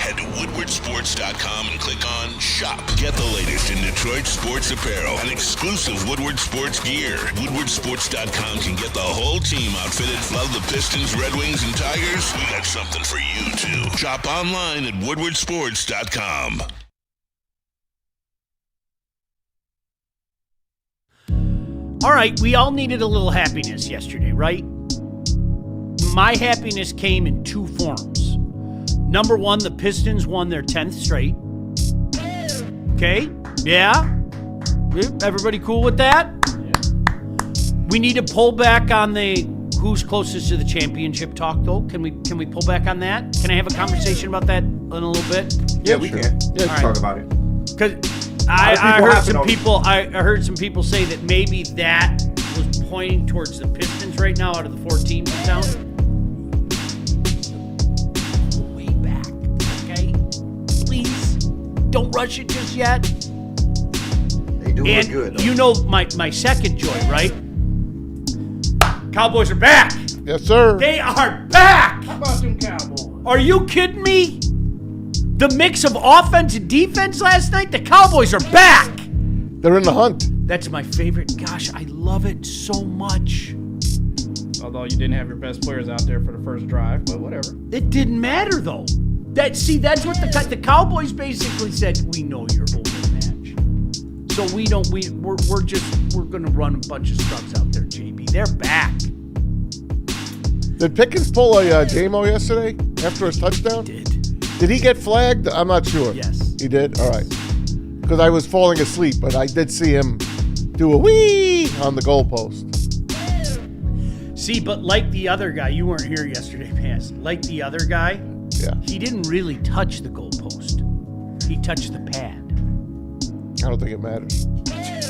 Head to woodwardsports.com and click on Shop. Get the latest in Detroit sports apparel and exclusive Woodward sports gear. Woodwardsports.com can get the whole team outfitted. Love the Pistons, Red Wings, and Tigers? We got something for you, too. Shop online at woodwardsports.com. All right, we all needed a little happiness yesterday, right? My happiness came in two forms. Number one, the Pistons won their 10th straight. Okay? Yeah? Everybody cool with that? Yeah. We need to pull back on the who's closest to the championship talk, though. Can we pull back on that? Can I have a conversation about that in a little bit? Yeah, we can. Yeah, right. Talk about it. Because I heard some people say that maybe that was pointing towards the Pistons right now out of the 4 teams in town. Way back, okay? Please, don't rush it just yet. They doing and good, though. You know my second joy, right? Cowboys are back. Yes, sir. They are back. How about them Cowboys? Are you kidding me? The mix of offense and defense last night, the Cowboys are back. They're in the hunt. That's my favorite. Gosh, I love it so much. Although you didn't have your best players out there for the first drive, but whatever. It didn't matter, though. That's what the Cowboys basically said. We know you're overmatched, so we're going to run a bunch of scrubs out there, JB. They're back. Did Pickens pull a J-Mo yesterday after his touchdown? He did. Did he get flagged? I'm not sure. Yes. He did? All right. Because I was falling asleep, but I did see him do a wee on the goalpost. See, but like the other guy, you weren't here yesterday, Pants. Like the other guy, Yeah. he didn't really touch the goalpost. He touched the pad. I don't think it matters.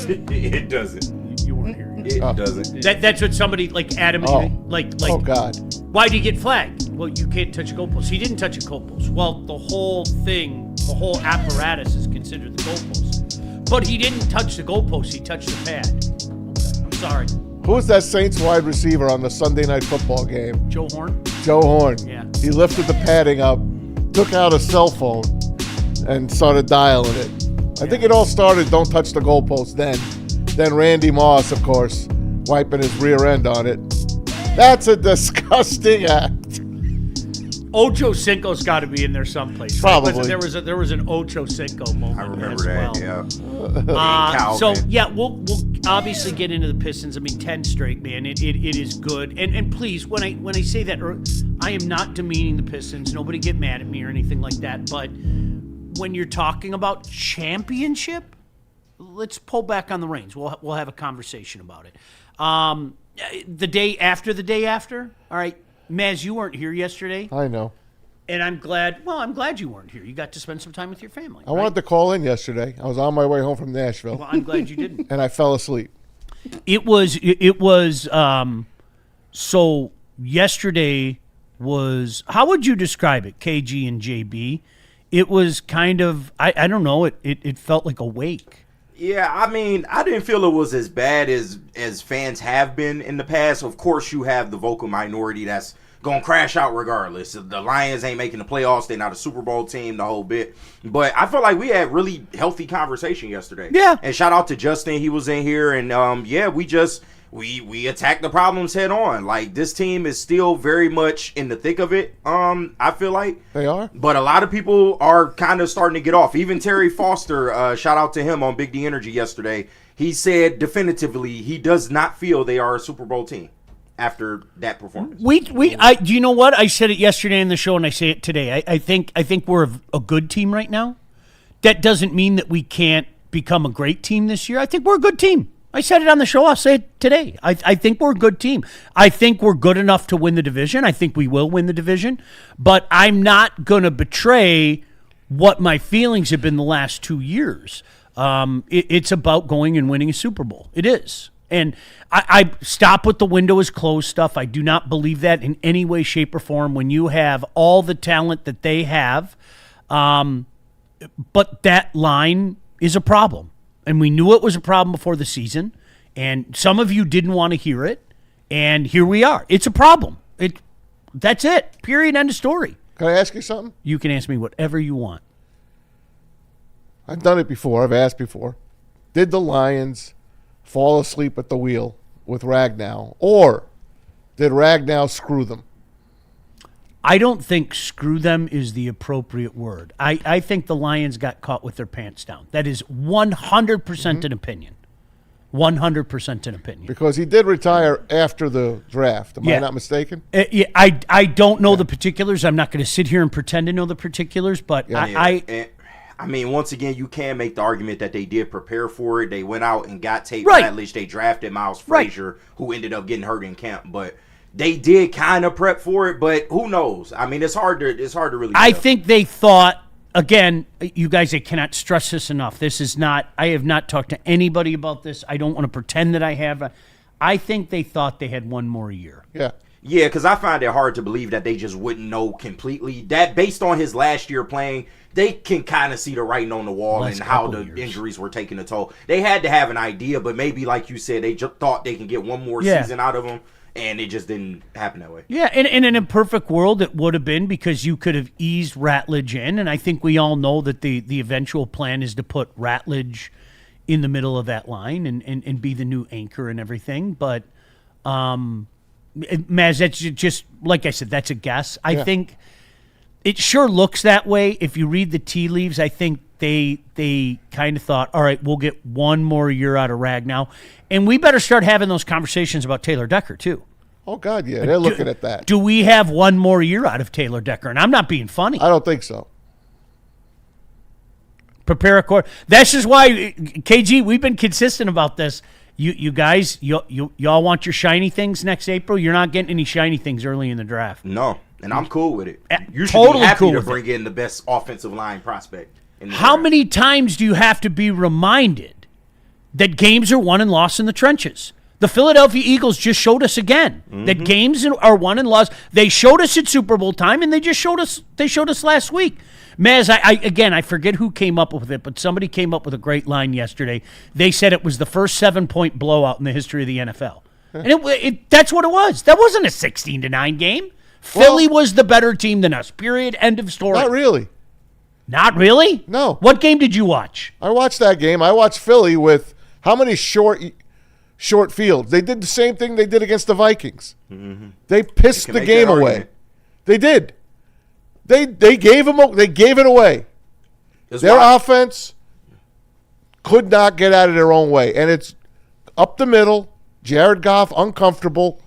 It doesn't. You weren't here. It doesn't. That's what somebody like Adam, like. Oh, God. Why do you get flagged? Well, you can't touch a goalpost. He didn't touch a goalpost. Well, the whole thing, the whole apparatus is considered the goalpost. But he didn't touch the goalpost. He touched the pad. Okay, I'm sorry. Who was that Saints wide receiver on the Sunday Night Football game? Joe Horn? Joe Horn. Yeah. He lifted the padding up, took out a cell phone, and started dialing it. I think it all started, don't touch the goalpost then. Then Randy Moss, of course, wiping his rear end on it. That's a disgusting act. Ocho Cinco's got to be in there someplace. Probably. Right? There was an Ocho Cinco moment. I remember as that, well. yeah. So, yeah, we'll obviously get into the Pistons. I mean, 10 straight, man. It is good. And please, when I say that, I am not demeaning the Pistons. Nobody get mad at me or anything like that. But when you're talking about championship, let's pull back on the reins. We'll have a conversation about it. The day after, all right, Maz, you weren't here yesterday. I know. And I'm glad you weren't here. You got to spend some time with your family. I wanted to call in yesterday. I was on my way home from Nashville. Well, I'm glad you didn't. And I fell asleep. It was so yesterday was, how would you describe it, KG and JB? It was kind of, I don't know, it felt like a wake. Yeah, I mean, I didn't feel it was as bad as fans have been in the past. Of course, you have the vocal minority that's going to crash out regardless. The Lions ain't making the playoffs. They're not a Super Bowl team, the whole bit. But I felt like we had really healthy conversation yesterday. Yeah. And shout out to Justin. He was in here. And, we attacked the problems head on. Like, this team is still very much in the thick of it, I feel like. They are? But a lot of people are kind of starting to get off. Even Terry Foster, shout out to him on Big D Energy yesterday. He said definitively he does not feel they are a Super Bowl team after that performance. Do you know what? I said it yesterday in the show and I say it today. I think we're a good team right now. That doesn't mean that we can't become a great team this year. I think we're a good team. I said it on the show. I'll say it today. I think we're a good team. I think we're good enough to win the division. I think we will win the division. But I'm not going to betray what my feelings have been the last 2 years. It's about going and winning a Super Bowl. It is. And I stop with the window is closed stuff. I do not believe that in any way, shape, or form when you have all the talent that they have. But that line is a problem. And we knew it was a problem before the season. And some of you didn't want to hear it. And here we are. It's a problem. That's it. Period. End of story. Can Can I ask you something? You can ask me whatever you want. I've done it before. I've asked before. Did the Lions fall asleep at the wheel with Ragnow, or did Ragnow screw them? I don't think screw them is the appropriate word. I think the Lions got caught with their pants down. That is 100% an opinion. 100% an opinion. Because he did retire after the draft. Am I Yeah. not mistaken? Yeah, I don't know the particulars. I'm not going to sit here and pretend to know the particulars, but I mean, once again, you can make the argument that they did prepare for it. They went out and got Tate Right. Ratledge. They drafted Miles Right. Frazier, who ended up getting hurt in camp. But they did kind of prep for it. But who knows? I mean, it's hard to really. I tell. think they thought, again, you guys, I cannot stress this enough. This is not, I have not talked to anybody about this. I don't want to pretend that I have. I think they thought they had one more year. Yeah. Yeah, because I find it hard to believe that they just wouldn't know completely. That based on his last year playing, they can kind of see the writing on the wall Last and how couple the years. injuries were taking a toll. They had to have an idea, but maybe, like you said, they just thought they can get one more season out of him, and it just didn't happen that way. Yeah, and in a perfect world, it would have been because you could have eased Ratledge in, and I think we all know that the eventual plan is to put Ratledge in the middle of that line and be the new anchor and everything. But, Maz, that's just, like I said, that's a guess. I think it sure looks that way. If you read the tea leaves, I think they kind of thought, all right, we'll get one more year out of Ragnow, and we better start having those conversations about Taylor Decker, too. Oh, God, yeah. They're looking at that. Do we have one more year out of Taylor Decker? And I'm not being funny. I don't think so. Prepare a court. This is why, KG, we've been consistent about this. You guys, y'all want your shiny things next April? You're not getting any shiny things early in the draft. No, and I'm cool with it. You should Totally be happy cool to with bring in the best offensive line prospect. In the How draft. many times do you have to be reminded that games are won and lost in the trenches? The Philadelphia Eagles just showed us again that games are won and lost. They showed us at Super Bowl time, and they showed us last week. Maz, I forget who came up with it, but somebody came up with a great line yesterday. They said it was the first 7-point blowout in the history of the NFL. And that's what it was. That wasn't a 16-9 game. Philly was the better team than us, period, end of story. Not really. Not really? No. What game did you watch? I watched that game. I watched Philly with how many short fields? They did the same thing they did against the Vikings. Mm-hmm. They pissed the game away. They did. They gave it away. Their offense could not get out of their own way, and it's up the middle. Jared Goff uncomfortable.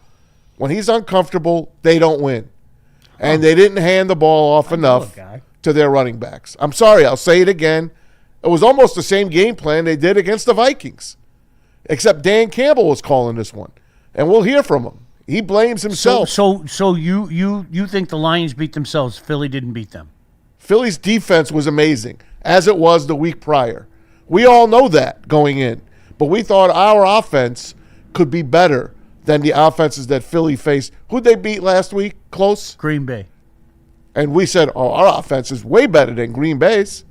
When he's uncomfortable, they don't win, and they didn't hand the ball off enough to their running backs. I'm sorry, I'll say it again. It was almost the same game plan they did against the Vikings, except Dan Campbell was calling this one, and we'll hear from him. He blames himself. So you think the Lions beat themselves? Philly didn't beat them. Philly's defense was amazing, as it was the week prior. We all know that going in, but we thought our offense could be better than the offenses that Philly faced. Who'd they beat last week? Close? Green Bay. And we said, oh, our offense is way better than Green Bay's,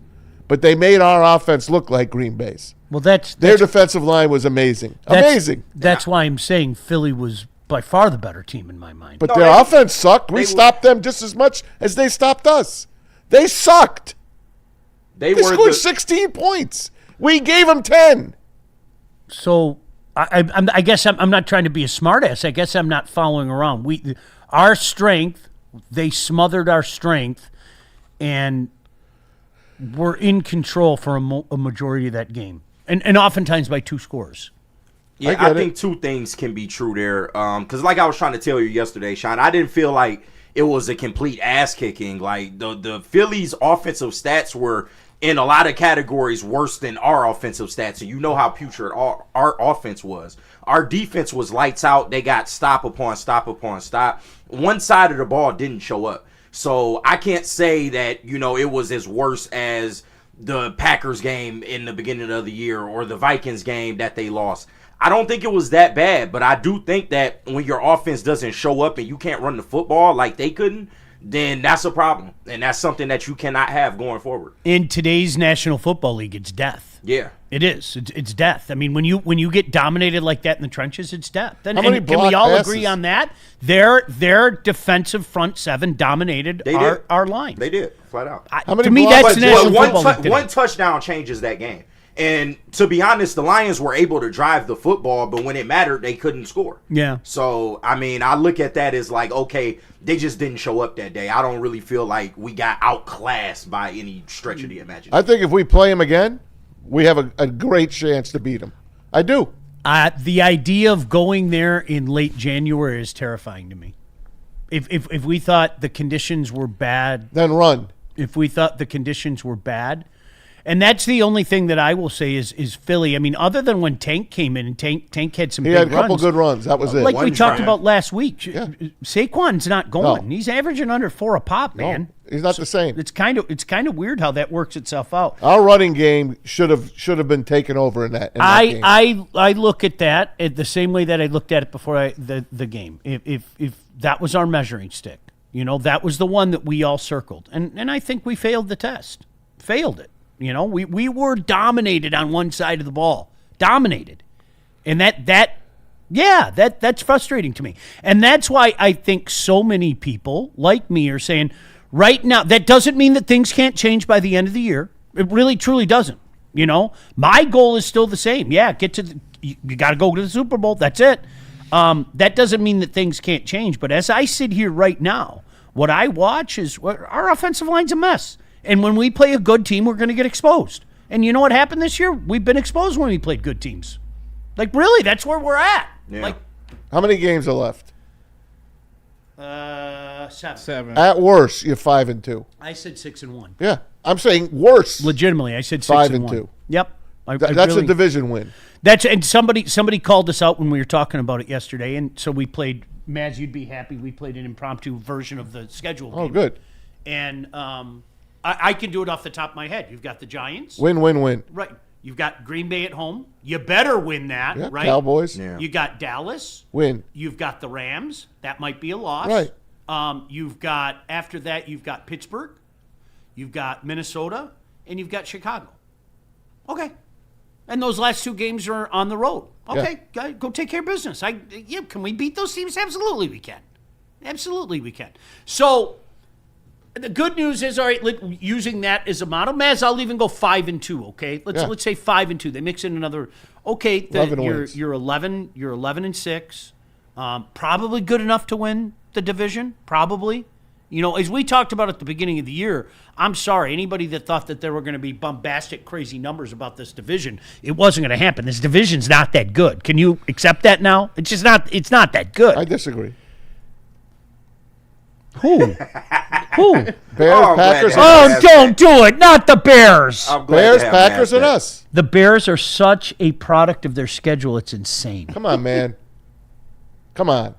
but they made our offense look like Green Bay's. Well, that's their defensive line was amazing. Amazing. That's why I'm saying Philly was by far the better team in my mind. But their offense sucked. We stopped them just as much as they stopped us. They sucked. They scored 16 points. We gave them 10. So I guess I'm not trying to be a smartass. I guess I'm not following around. Our strength, they smothered our strength, and we're in control for a majority of that game, and oftentimes by 2 scores. Yeah, I think 2 things can be true there. Because like I was trying to tell you yesterday, Sean, I didn't feel like it was a complete ass kicking. Like the Phillies' offensive stats were in a lot of categories worse than our offensive stats. And you know how putrid our offense was. Our defense was lights out. They got stop upon stop upon stop. One side of the ball didn't show up. So I can't say that, it was as worse as the Packers game in the beginning of the year or the Vikings game that they lost. I don't think it was that bad, but I do think that when your offense doesn't show up and you can't run the football like they couldn't, then that's a problem. And that's something that you cannot have going forward. In today's National Football League, it's death. Yeah. It is. It's death. I mean, when you get dominated like that in the trenches, it's death. And, How many and can block we all passes? agree on that? Their defensive front seven dominated our line. They did, flat out. How many To me, blocks- that's the But National But Football League today. one touchdown changes that game. And to be honest, the Lions were able to drive the football, but when it mattered, they couldn't score. Yeah. So, I mean, I look at that as like, okay, they just didn't show up that day. I don't really feel like we got outclassed by any stretch of the imagination. I think if we play him again, we have a great chance to beat him. I do. The idea of going there in late January is terrifying to me. If we thought the conditions were bad, Then run. if we thought the conditions were bad. And that's the only thing that I will say is Philly. I mean, other than when Tank came in, and Tank had some He big had a couple runs. good runs. That was it. Like we One talked drive. about last week. Yeah. Saquon's not going. No. He's averaging under 4 a pop, No, man. he's not the same. It's kind of weird how that works itself out. Our running game should have been taken over in that game. I look at that the same way that I looked at it before the game. If that was our measuring stick, that was the one that we all circled, and I think we failed the test. Failed it. We were dominated on one side of the ball. Dominated. And that's frustrating to me. And that's why I think so many people like me are saying right now, that doesn't mean that things can't change by the end of the year. It really, truly doesn't. My goal is still the same. Yeah, you got to go to the Super Bowl. That's it. That doesn't mean that things can't change. But as I sit here right now, what I watch is our offensive line's a mess. And when we play a good team, we're going to get exposed. And you know what happened this year? We've been exposed when we played good teams. Like, really, that's where we're at. Yeah. Like, How many games are left? 7. At worst, you're 5-2. I said 6-1. Yeah, I'm saying worse. Legitimately, I said 5-2. 6-1. Yep. That's a division win. And somebody called us out when we were talking about it yesterday, and so we played. Maz, you'd be happy. We played an impromptu version of the schedule. Oh, game. good. And I can do it off the top of my head. You've got the Giants. Win, win, win. Right. You've got Green Bay at home. You better win that, Yeah, right? Cowboys. Yeah. You got Dallas. Win. You've got the Rams. That might be a loss. Right. You've got, after that, you've got Pittsburgh. You've got Minnesota. And you've got Chicago. Okay. And those last 2 games are on the road. Okay, go take care of business. Can we beat those teams? Absolutely we can. Absolutely we can. So the good news is, all right, using that as a model, Maz, I'll even go 5-2. Okay, let's say 5-2. They mix in another. Okay, 11 wins. you're 11-6. Probably good enough to win the division. Probably. As we talked about at the beginning of the year, I'm sorry, anybody that thought that there were going to be bombastic, crazy numbers about this division, it wasn't going to happen. This division's not that good. Can you accept that now? It's just not. It's not that good. I disagree. Who? Bears, Oh, Packers, glad Oh, don't do it. Not the Bears. I'm glad Bears, to have Packers, Maz and back. us. The Bears are such a product of their schedule. It's insane. Come on, man. Come on.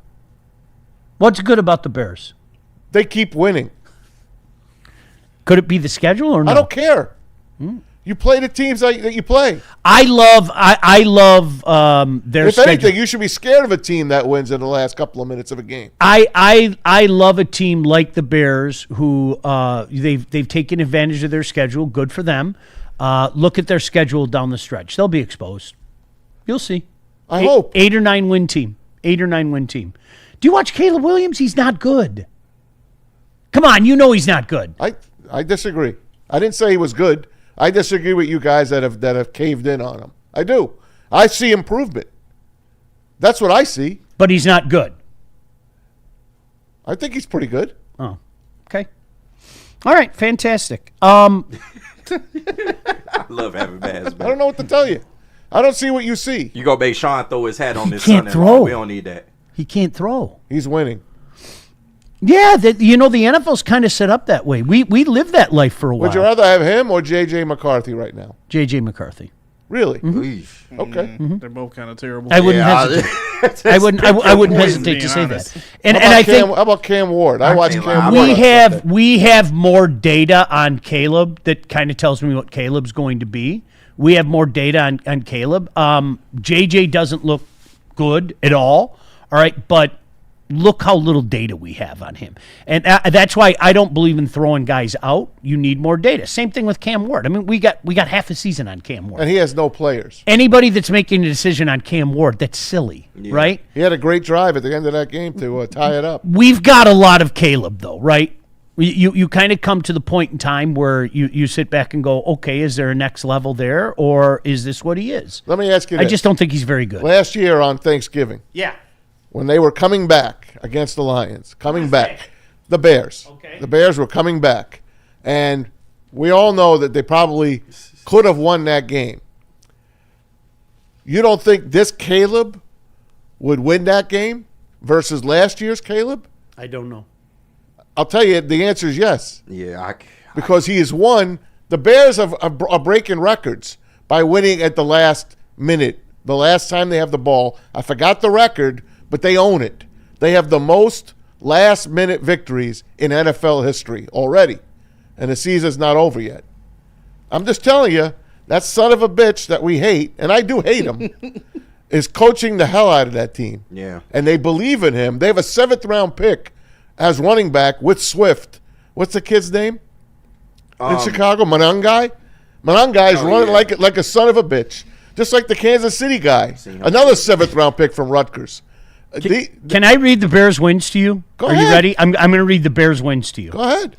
What's good about the Bears? They keep winning. Could it be the schedule or no? I don't care. You play the teams that you play. I love their If schedule. anything, you should be scared of a team that wins in the last couple of minutes of a game. I love a team like the Bears who they've taken advantage of their schedule. Good for them. Look at their schedule down the stretch. They'll be exposed. You'll see. I hope. 8 or 9 win team. 8 or 9 win team. Do you watch Caleb Williams? He's not good. Come on, he's not good. I disagree. I didn't say he was good. I disagree with you guys that have caved in on him. I do. I see improvement. That's what I see. But he's not good. I think he's pretty good. Oh, okay. All right, fantastic. I love having Maz I back. don't know what to tell you. I don't see what you see. You go make Sean throw his hat on this can't Sunday. throw. We don't need that. He can't throw. He's winning. Yeah, the NFL's kind of set up that way. We live that life for a while. Would you rather have him or J.J. McCarthy right now? J.J. McCarthy. Really? Eesh. Okay. They're both kind of terrible. I wouldn't hesitate. I wouldn't hesitate to being say honest. that. And I think How about Cam Ward? I watched can't Cam lie. Ward. we have more data on Caleb that kind of tells me what Caleb's going to be. We have more data on Caleb. JJ doesn't look good at all. All right, but look how little data we have on him. And that's why I don't believe in throwing guys out. You need more data. Same thing with Cam Ward. I mean, we got half a season on Cam Ward. And he has no players. Anybody that's making a decision on Cam Ward, that's silly, right? He had a great drive at the end of that game to tie it up. We've got a lot of Caleb, though, right? You kind of come to the point in time where you sit back and go, okay, is there a next level there, or is this what he is? Let me ask you this. I just don't think he's very good. Last year on Thanksgiving, when they were coming back against the Lions, the Bears. Okay. The Bears were coming back. And we all know that they probably could have won that game. You don't think this Caleb would win that game versus last year's Caleb? I don't know. I'll tell you, the answer is yes. Yeah, Because he has won. The Bears are breaking records by winning at the last minute, the last time they have the ball. I forgot the record, but they own it. They have the most last-minute victories in NFL history already, and the season's not over yet. I'm just telling you, that son of a bitch that we hate, and I do hate him, is coaching the hell out of that team. Yeah. And they believe in him. They have a 7th-round pick as running back with Swift. What's the kid's name in Chicago? Monangai? Monangai's running like a son of a bitch, just like the Kansas City guy. Another 7th-round pick from Rutgers. Can I read the Bears wins to you? Go Are ahead. you ready? I'm going to read the Bears wins to you. Go ahead.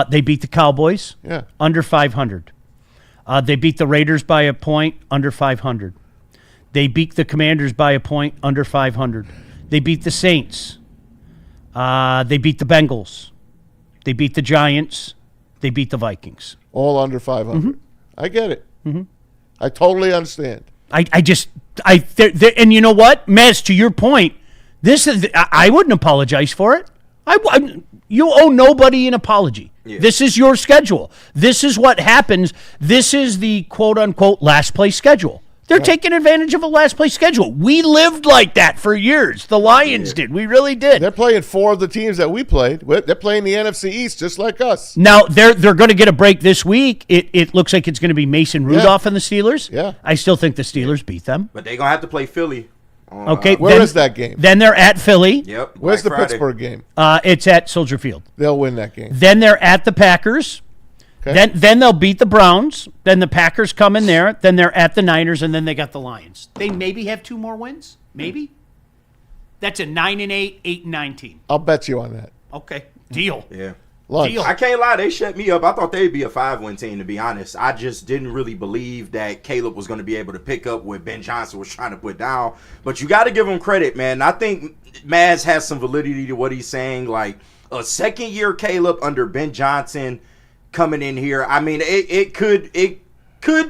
They beat the Cowboys, Yeah. under 500. They beat the Raiders by a point, under 500. They beat the Commanders by a point, under 500. They beat the Saints. They beat the Bengals. They beat the Giants. They beat the Vikings. All under 500. Mm-hmm. I get it. I totally understand. And you know what, Mez, to your point, I wouldn't apologize for it. You owe nobody an apology. Yeah. This is your schedule. This is what happens. This is the quote-unquote last place schedule. They're taking advantage of a last place schedule. We lived like that for years. The Lions did. We really did. They're playing 4 of the teams that we played. They're playing the NFC East just like us. Now, they're going to get a break this week. It looks like it's going to be Mason Rudolph and the Steelers. Yeah. I still think the Steelers beat them. But they're going to have to play Philly. Okay. Where is that game? Then they're at Philly. Yep. Where's the Friday. Pittsburgh game? It's at Soldier Field. They'll win that game. Then they're at the Packers. Okay. Then they'll beat the Browns. Then the Packers come in there. Then they're at the Niners, and then they got the Lions. They maybe have 2 more wins. Maybe. That's a 9-8, 8-9 team. I'll bet you on that. Okay, deal. Yeah. Lunch. Deal. I can't lie, they shut me up. I thought they'd be a 5-win team, to be honest. I just didn't really believe that Caleb was going to be able to pick up what Ben Johnson was trying to put down. But you got to give him credit, man. I think Maz has some validity to what he's saying. Like, a second-year Caleb under Ben Johnson coming in here. I mean, it could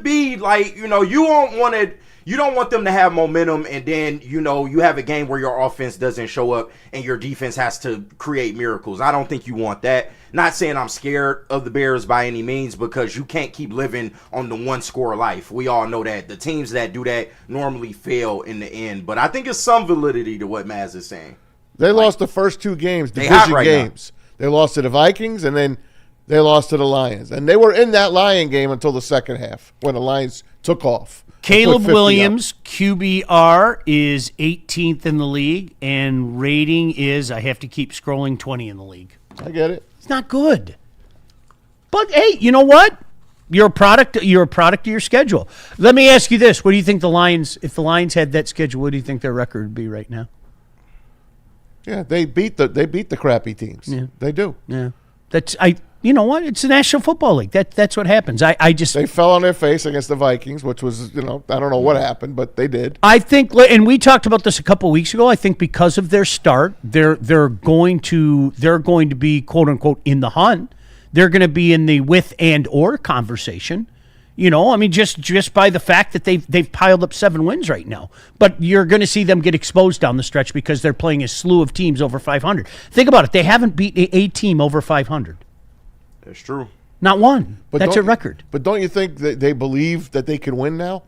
be like, you don't want them to have momentum, and then you have a game where your offense doesn't show up and your defense has to create miracles. I don't think you want that. Not saying I'm scared of the Bears by any means, because you can't keep living on the 1-score life. We all know that the teams that do that normally fail in the end. But I think it's some validity to what Maz is saying. They lost the first 2 games, They hot division right games. They lost to the Vikings, and then they lost to the Lions. And they were in that Lion game until the second half when the Lions took off. Caleb Williams, QBR, is 18th in the league, and rating is, I have to keep scrolling, 20 in the league. I get it. It's not good. But, hey, you know what? You're a product of your schedule. Let me ask you this. What do you think if the Lions had that schedule, what do you think their record would be right now? Yeah, they beat the crappy teams. Yeah. They do. Yeah. You know what? It's the National Football League. That's what happens. They fell on their face against the Vikings, which was, I don't know what happened, but they did. I think, and we talked about this a couple of weeks ago. I think because of their start, they're going to be quote unquote in the hunt. They're going to be in the with and or conversation. Just by the fact that they've piled up 7 wins right now. But you're going to see them get exposed down the stretch because they're playing a slew of teams over 500. Think about it. They haven't beat a team over 500. That's true. Not one. But that's a record. But don't you think that they believe that they can win now?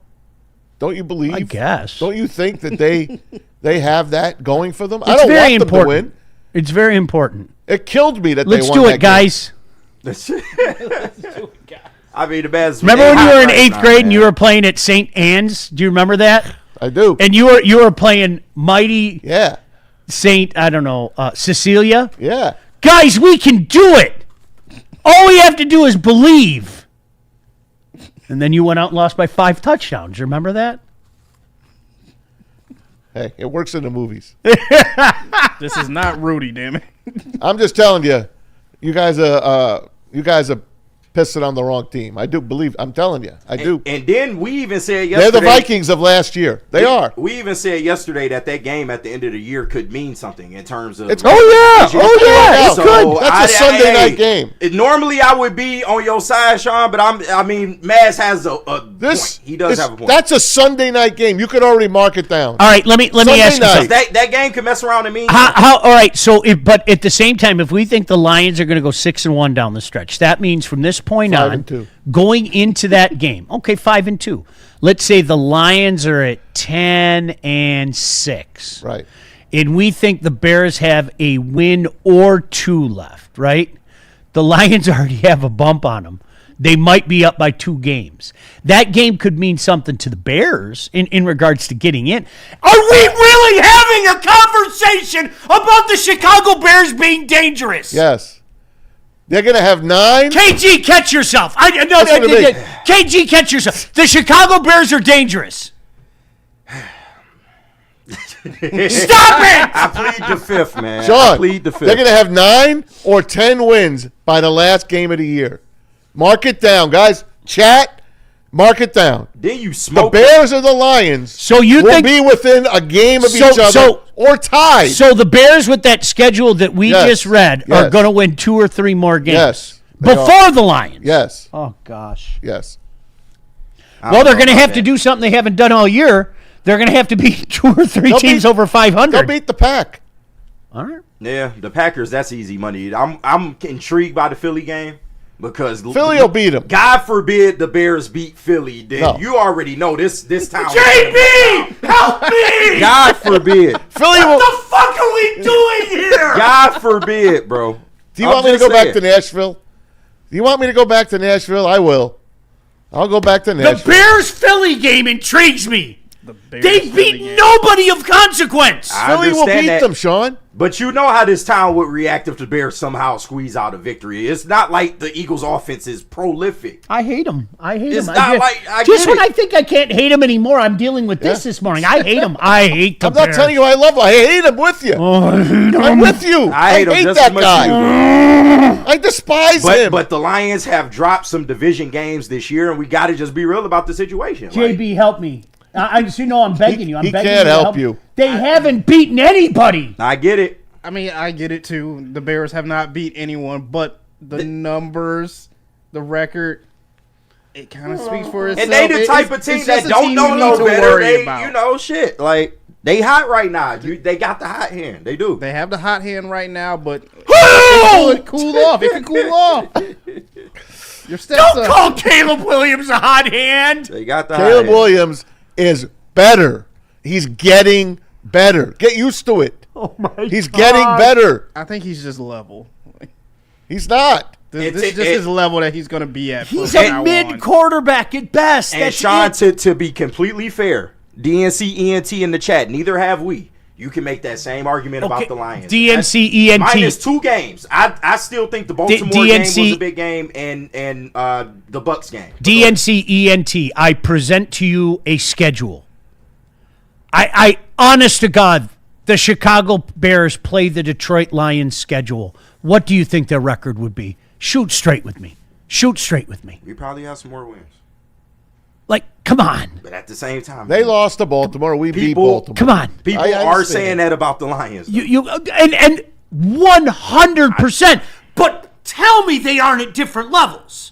Don't you believe? I guess. Don't you think that they have that going for them? It's I don't very want important. them to win. It's very important. It killed me that Let's they won do that it, guys. I mean, the best. Remember when you were in 8th grade and you were playing at St. Anne's? Do you remember that? I do. And you were playing mighty. Yeah. Cecilia. Yeah. Guys, we can do it. All we have to do is believe. And then you went out and lost by 5 touchdowns. Remember that? Hey, it works in the movies. This is not Rudy, damn it. I'm just telling you, you guys are pissing on the wrong team. I do believe. I'm telling you, I do. And then we even said They're yesterday. the Vikings of last year. They are. We even said yesterday that game at the end of the year could mean something in terms of. It's Oh, yeah. It's So good. That's a Sunday night game. Normally, I would be on your side, Sean, but Maz has a point. He does have a point. That's a Sunday night game. You could already mark it down. All right, let me Sunday ask you night. something. that game could mess around and mean. All right, so but at the same time, if we think the Lions are going to go 6-1 down the stretch, that means from this point 5-2. going into that game, okay, 5-2. Let's say the Lions are at 10-6, Right. and we think the Bears have a win or 2 left, right? The Lions already have a bump on them. They might be up by 2 games. That game could mean something to the Bears in regards to getting in. Are we really having a conversation about the Chicago Bears being dangerous? Yes. They're going to have 9. KG, catch yourself. Listen to me. KG, catch yourself. The Chicago Bears are dangerous. Stop it! I plead the fifth, man. I Sean, plead the fifth. they're going to have 9 or 10 wins by the last game of the year. Mark it down, guys. Chat, mark it down. Then you The smoke. Bears or the Lions So you will think be within a game of So- each other so- or tied. so? The Bears with that schedule that we Yes. just read Yes. are going to win 2 or 3 more games. Yes, they before the Lions. Yes, Oh gosh. yes. Well, they're going to have to do something they haven't done all year. They're going to have to beat 2 or 3 They'll teams beat- over 500. They'll beat the Pack. All right. Yeah, the Packers. That's easy money. I'm intrigued by the Philly game because Philly will beat them. God forbid the Bears beat Philly. Then No. you already know this town. JB, help me! God forbid. Philly will. What the fuck are we doing here? God forbid, bro. Do you want me to go back to Nashville? Do you want me to go back to Nashville? I will. I'll go back to The Nashville. Bears-Philly game intrigues me. The Bears They Philly beat game. nobody of consequence. I Philly will understand beat that. them, Sean. But you know how this town would react if the Bears somehow squeeze out a victory. It's not like the Eagles' offense is prolific. I hate them. It's not like I just get when it. I think I can't hate them anymore, I'm dealing with this morning. I hate them. I hate the I'm not Bears. telling you I love them. I hate them with you. I'm with you. I hate him just that as much guy. as you. I despise him. But the Lions have dropped some division games this year, and we got to just be real about the situation. JB, help me. I just, I'm begging you. I'm he begging can't you to help you. They haven't beaten anybody. I get it. I mean, I get it too. The Bears have not beat anyone, but the numbers, the record, it kind of speaks for itself. And they the type of It's team just that a don't team know you no need to better. worry They, about. shit. Like, they hot right now. They got the hot hand. They do. They have the hot hand right now, but it can cool off. It can cool off. Your steps Don't up. call Caleb Williams a hot hand. They got the Caleb hot hand. Williams is better. He's getting better. Get used to it. Oh my He's getting better. I think he's just level. He's not. This is just his level that he's going to be at. He's from a now mid on. quarterback at best. And That's Sean, it. to be completely fair, DNC, ENT in the chat, neither have we. You can make that same argument about the Lions. DNC, ENT. Minus 2 games. I still think the Baltimore game was DNC a big game and the Bucks game. DNC, ENT. I present to you a schedule. I honest to God, the Chicago Bears play the Detroit Lions schedule. What do you think their record would be? Shoot straight with me. Shoot straight with me. We probably have some more wins. Like, come on. But at the same time, They lost to Baltimore. We beat People- Baltimore. Come on. people I are understand. saying that about the Lions. You and 100%. But tell me they aren't at different levels.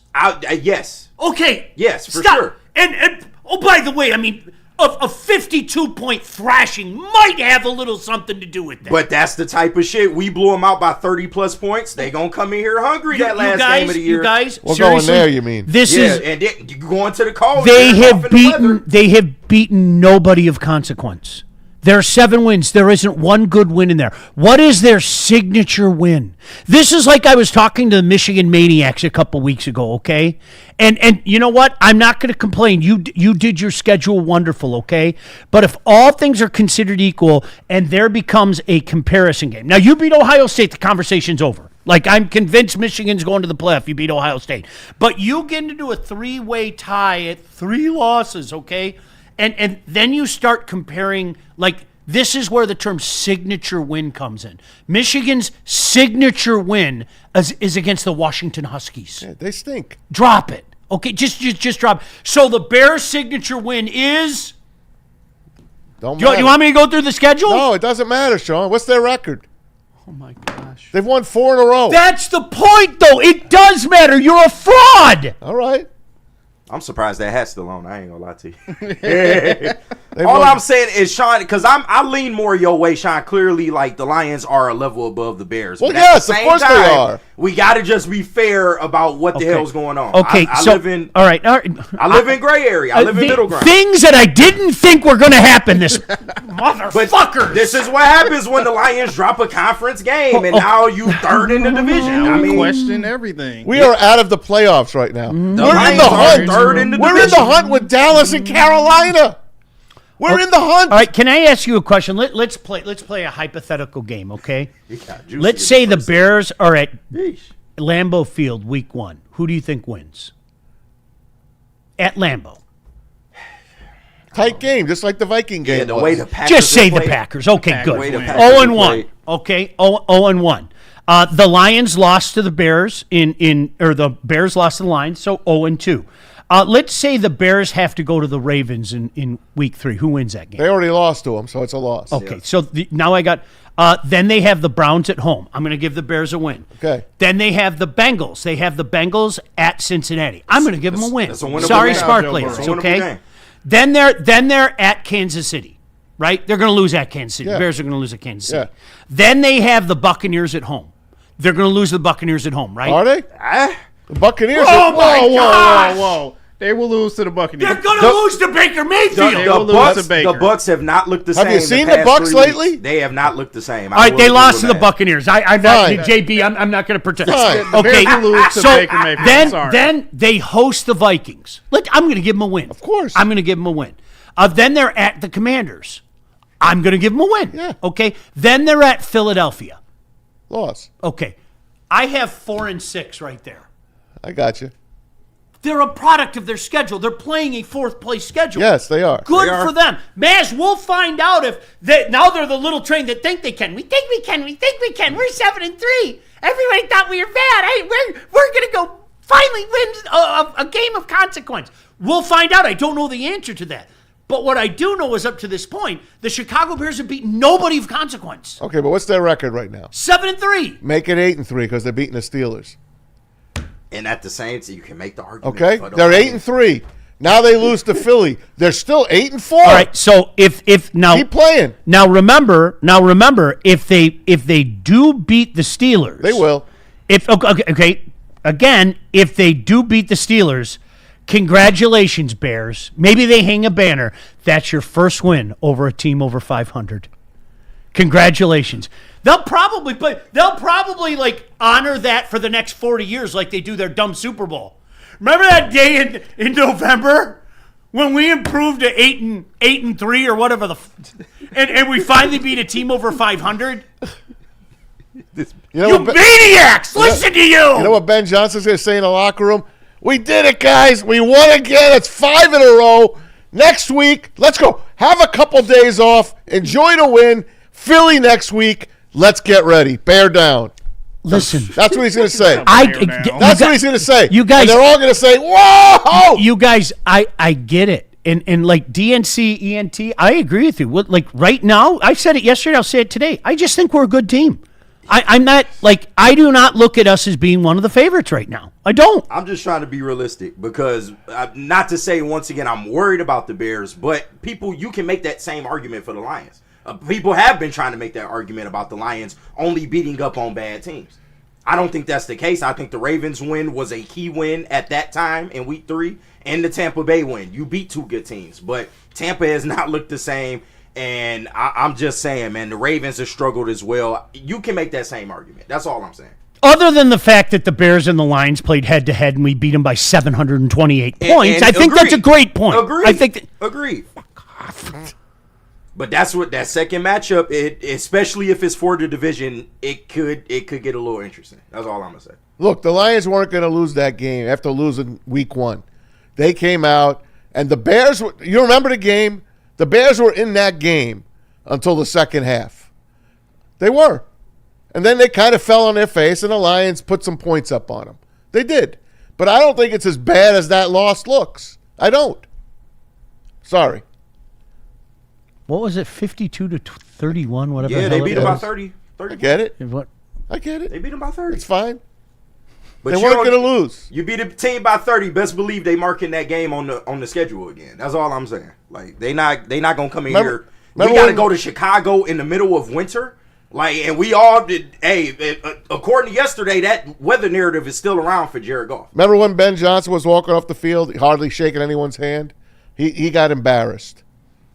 Yes. Okay. Yes, for stop. sure. And oh, by the way, I mean, a 52-point thrashing might have a little something to do with that. But that's the type of shit. We blew them out by 30-plus points. They going to come in here hungry that last game of the year. You guys, We're going seriously, there, you mean? This Yeah, is and then you going to the cold. they they're off have in the weather. beaten nobody of consequence. There are 7 wins. There isn't one good win in there. What is their signature win? This is like I was talking to the Michigan Maniacs a couple weeks ago, okay? And you know what? I'm not going to complain. You did your schedule wonderful, okay? But if all things are considered equal and there becomes a comparison game. Now, you beat Ohio State, the conversation's over. Like, I'm convinced Michigan's going to the playoff. You beat Ohio State. But you get into a 3-way tie at 3 losses, okay? And then you start comparing, like, this is where the term signature win comes in. Michigan's signature win is against the Washington Huskies. Yeah, they stink. Drop it. Okay, just drop it. So the Bears' signature win is... Don't You matter. want me to go through the schedule? No, it doesn't matter, Sean. What's their record? Oh, my gosh. They've won 4 in a row. That's the point, though. It does matter. You're a fraud. All right. I'm surprised that hat's still on. I ain't gonna lie to you. All I'm saying is, Sean, because I lean more your way, Sean. Clearly, like, the Lions are a level above the Bears. Well, But at yes, the of same course they time, are. We got to just be fair about what the hell's going on. Okay, I so... live in, all right. I live in gray area. I live in middle ground. Things that I didn't think were going to happen, this motherfucker. This is what happens when the Lions drop a conference game, and now you third in the division. I mean, Question everything. We are out of the playoffs right now. the We're in Lions the are hunt. third in the We're in division. the hunt with Dallas and Carolina. We're in the hunt. All right, can I ask you a question? Let's play a hypothetical game, okay? You got juicy Let's in say the first. Bears are at Yeesh. Lambeau Field week 1. Who do you think wins? At Lambeau. Tight game, just like the Viking game. Yeah, the was. way the Packers Just say have the played. Packers. Okay, good. Way the Packers have 0-1. played. Okay, 0-1. The Lions lost to the Bears or the Bears lost to the Lions, so 0-2. Let's say the Bears have to go to the Ravens in week 3. Who wins that game? They already lost to them, so it's a loss. Okay, so now I got. Then they have the Browns at home. I'm going to give the Bears a win. Okay. Then they have the Bengals. They have the Bengals at Cincinnati. I'm going to give them a win. that's a winnable Sorry, game. Sparklayers. That's a winnable Okay. game. Then they're at Kansas City, right? They're going to lose at Kansas City. Yeah. The Bears are going to lose at Kansas City. Yeah. Then they have the Buccaneers at home. They're going to lose the Buccaneers at home, right? Are they? Ah, The Buccaneers. Oh, my gosh! Whoa. They will lose to the Buccaneers. They're going to lose to Baker Mayfield. They will lose to Baker. The Bucks have not looked the same. Have you seen the past Bucks 3 weeks. lately? They have not looked the same. All right, they lost to the Buccaneers. Buccaneers. I'm not, Fine. JB, I'm not going to pretend. Fine. The Bears will lose to Baker Mayfield. I'm sorry. Then they host the Vikings. I'm going to give them a win. Of course. I'm going to give them a win. Then they're at the Commanders. I'm going to give them a win. Yeah. Okay. Then they're at Philadelphia. Loss. Okay. I have 4 and 6 right there. I got you. They're a product of their schedule. They're playing a 4th place schedule. Yes, they are. Good They are. for them. Maz, we'll find out if now they're the little train that think they can. We think we can. We think we can. We're 7 and 3. Everybody thought we were bad. Hey, we're gonna go finally win a game of consequence. We'll find out. I don't know the answer to that. But what I do know is up to this point, the Chicago Bears have beaten nobody of consequence. Okay, but what's their record right now? 7 and 3. Make it 8 and 3 because they're beating the Steelers. And at the same time, you can make the argument. Okay, for the they're 8 Lions. and 3. Now they lose to Philly. They're still 8 and 4. All right. So if now Keep playing. now remember if they do beat the Steelers, They will. If okay, again, if they do beat the Steelers, congratulations, Bears. Maybe they hang a banner. That's your first win over a team over 500. Congratulations. They'll probably like honor that for the next 40 years, like they do their dumb Super Bowl. Remember that day in November when we improved to 8 and 3 or whatever and we finally beat a team over 500. You You know, what, maniacs! Listen to you. you know what Ben Johnson's going to say in the locker room? We did it, guys. We won again. It's 5 in a row. Next week, let's go. Have a couple days off. Enjoy the win. Philly next week. Let's get ready. Bear down. Listen, That's what he's going to say. That's what he's going to say. You guys- and they're all going to say, whoa! you guys, I get it. And like DNC, ENT, I agree with you. Like right now, I said it yesterday, I'll say it today. I just think we're a good team. I'm not, like, I do not look at us as being one of the favorites right now. I don't. I'm just trying to be realistic because not to say once again I'm worried about the Bears, but you can make that same argument for the Lions. People have been trying to make that argument about the Lions only beating up on bad teams. I don't think that's the case. I think the Ravens win was a key win at that time in week 3, and the Tampa Bay win. You beat 2 good teams, but Tampa has not looked the same. And I'm just saying, man, the Ravens have struggled as well. You can make that same argument. That's all I'm saying. Other than the fact that the Bears and the Lions played head-to-head and we beat them by 728 points, I think that's a great point. Agreed. I think Agreed. But that's what that second matchup, especially if it's for the division, it could get a little interesting. That's all I'm gonna say. Look, the Lions weren't going to lose that game after losing week 1. They came out, and the Bears, you remember the game? The Bears were in that game until the second half. They were. And then they kind of fell on their face, and the Lions put some points up on them. They did. But I don't think it's as bad as that loss looks. I don't. Sorry. what was it, 52 to 31, whatever. Yeah, the they hell beat it them by was. 30. I get it. What? I get it. They beat them by 30. It's fine. But They you weren't don't- going to lose. You beat a team by 30. Best believe they marking that game on the schedule again. That's all I'm saying. Like they not gonna come in here. We remember got to when- go to Chicago in the middle of winter. Like, and we all did. Hey, according to yesterday, that weather narrative is still around for Jared Goff. Remember when Ben Johnson was walking off the field, hardly shaking anyone's hand? He got embarrassed.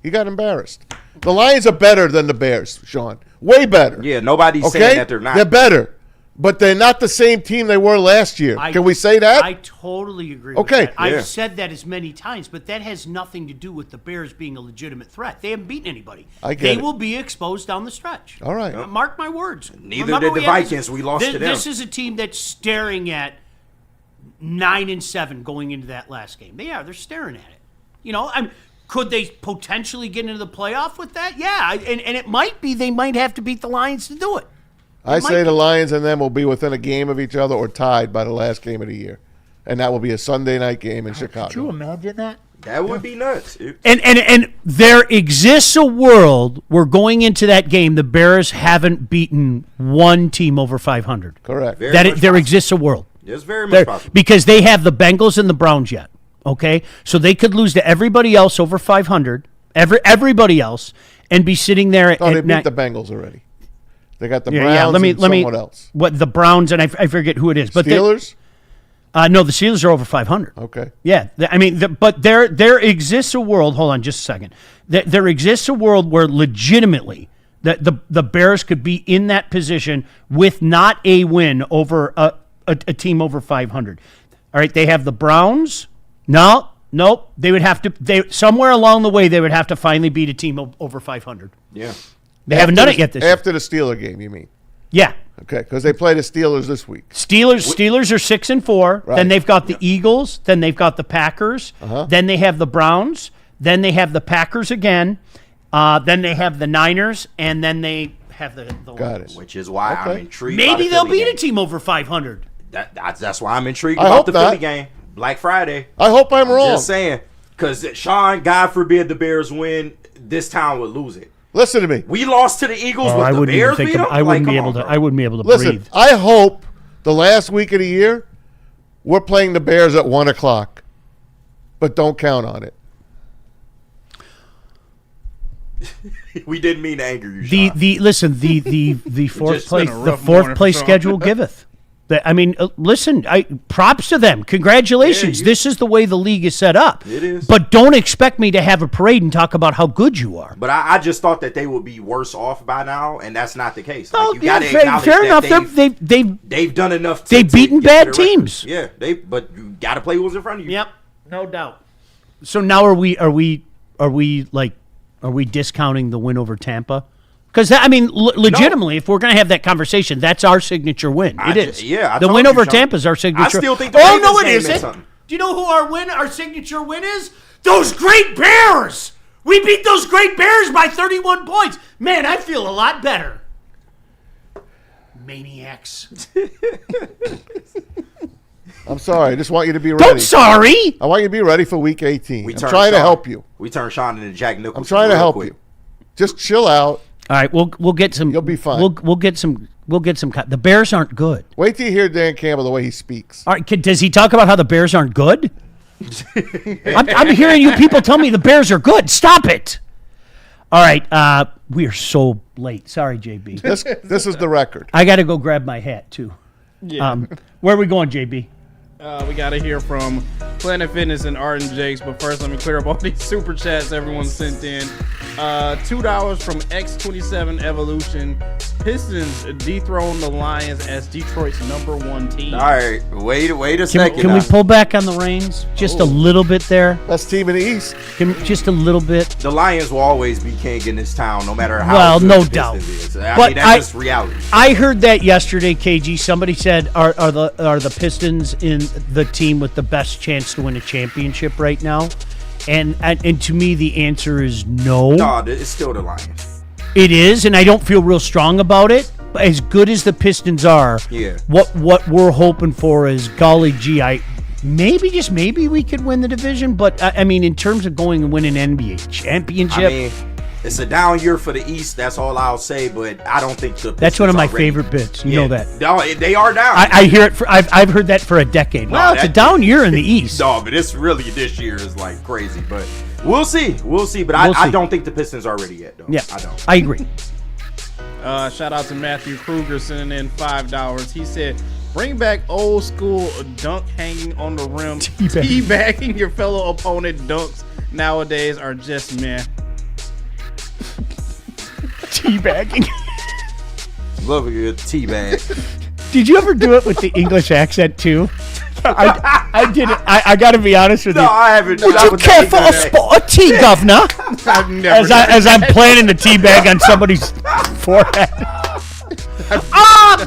He got embarrassed. The Lions are better than the Bears, Sean. Way better. Yeah, nobody's Okay? saying that they're not. They're better. But they're not the same team they were last year. Can we say that? I totally agree Okay. with that. Yeah. I've said that as many times, but that has nothing to do with the Bears being a legitimate threat. They haven't beaten anybody. I get they it. will be exposed down the stretch. All right. Mark my words. Neither Remember did the we had Vikings. We lost to them. This is a team that's staring at 9-7 going into that last game. They're staring at it. You know, could they potentially get into the playoff with that? Yeah, and it might be they might have to beat the Lions to do it. I might say be. the Lions and them will be within a game of each other or tied by the last game of the year. And that will be a Sunday night game in Chicago. Could you imagine that? That would be nuts. And there exists a world where going into that game, the Bears haven't beaten one team over 500. Correct. Very There much possible. exists a world. It's very much There, possible. because they have the Bengals and the Browns yet. Okay, so they could lose to everybody else over 500. Everybody else, and be sitting there No, they at beat the Bengals already. They got the Browns Let me and someone else. What the Browns and I forget who it is, but Steelers? no, the Steelers are over 500. Okay. Yeah, but there exists a world. Hold on, just a second. There exists a world where legitimately the Bears could be in that position with not a win over a team over 500. All right, they have the Browns. Nope. They would have to. Somewhere along the way they would have to finally beat a team over 500. Yeah. They haven't done it yet this year. After the Steeler game, you mean? Yeah. Okay, because they play the Steelers this week. Steelers are 6-4. Right. Then they've got the Eagles. Then they've got the Packers. Then they have the Browns. Then they have the Packers again. Then they have the Niners, and then they have the Got Lions. it. Which is why I'm Okay. intrigued. by Maybe the they'll Philly beat game. a team over 500. That's why I'm intrigued I about hope the not. Philly game. Black Friday. I hope I'm wrong. Just saying. Because Sean, God forbid the Bears win, this town would lose it. Listen to me. We lost to the Eagles, Oh, but I the wouldn't Bears even beat think. them? I wouldn't Like, be come able on, to. bro. I wouldn't be able to Listen, breathe. I hope the last week of the year we're playing the Bears at 1 o'clock. But don't count on it. We didn't mean to anger you, Sean. The fourth just place been a the rough fourth morning place for Sean. schedule giveth. Listen, props to them. Congratulations. Yeah, This is the way the league is set up. It is. But don't expect me to have a parade and talk about how good you are. But I just thought that they would be worse off by now, and that's not the case. Like, Oh, you yeah, gotta acknowledge fair that enough. they've done enough. they've beaten get to bad the record. teams. Yeah, but you got to play who's in front of you. Yep, no doubt. So now are we discounting the win over Tampa? Because legitimately, if we're going to have that conversation, that's our signature win. I It ju- is. yeah, I the told win you, over Sean. Tampa is our signature. I still think the Oh Ravens no, it game meant isn't. something. Do you know who our signature win is? Those great Bears. We beat those great Bears by 31 points. Man, I feel a lot better. Maniacs. I'm sorry. I just want you to be ready. Don't sorry. I want you to be ready for week 18. We I'm turned trying to Sean- help you. We turned Sean into Jack Nicholson. I'm trying to real help quick. you. Just chill out. All right, we'll get some. You'll be fine. We'll get some. The Bears aren't good. Wait till you hear Dan Campbell the way he speaks. All right, does he talk about how the Bears aren't good? I'm hearing you people tell me the Bears are good. Stop it. All right, we are so late. Sorry, JB. This is the record. I got to go grab my hat too. Yeah. Where are we going, JB? We got to hear from Planet Fitness and Art and Jakes, but first let me clear up all these super chats everyone sent in. $2 from X27 Evolution. Pistons dethrone the Lions as Detroit's #1 team. All right, wait a second. Can we pull back on the reins just a little bit there? Best team in the East. Just a little bit. The Lions will always be king in this town, no matter how. Well, good no the doubt. Pistons is. I But mean, that's just reality. I heard that yesterday, KG. Somebody said, "Are the Pistons in the team with the best chance to win a championship right now?" And to me, the answer is no. No, it's still the Lions. It is, and I don't feel real strong about it. But as good as the Pistons are, Yeah. what we're hoping for is, golly gee, maybe we could win the division. But I mean, in terms of going and winning an NBA championship, I mean, it's a down year for the East. That's all I'll say. But I don't think the Pistons that's one of my are ready. favorite bits. You know that. No, they are down. I hear it. I've heard that for a decade. Well, it's a down year in the East. No, but it's really this year is like crazy. But we'll see. But We'll see. I don't think the Pistons are ready yet, though. Yeah, I don't. I agree. Shout out to Matthew Kruger sending in $5. He said, "Bring back old school dunk hanging on the rim. Teabagging your fellow opponent dunks nowadays are just meh." Teabagging. Love a good teabag. Did you ever do it with the English accent too? I did it. I got to be honest with you. No, I haven't. Would you care for a tea, governor? I've never As I'm planting the tea bag on somebody's forehead.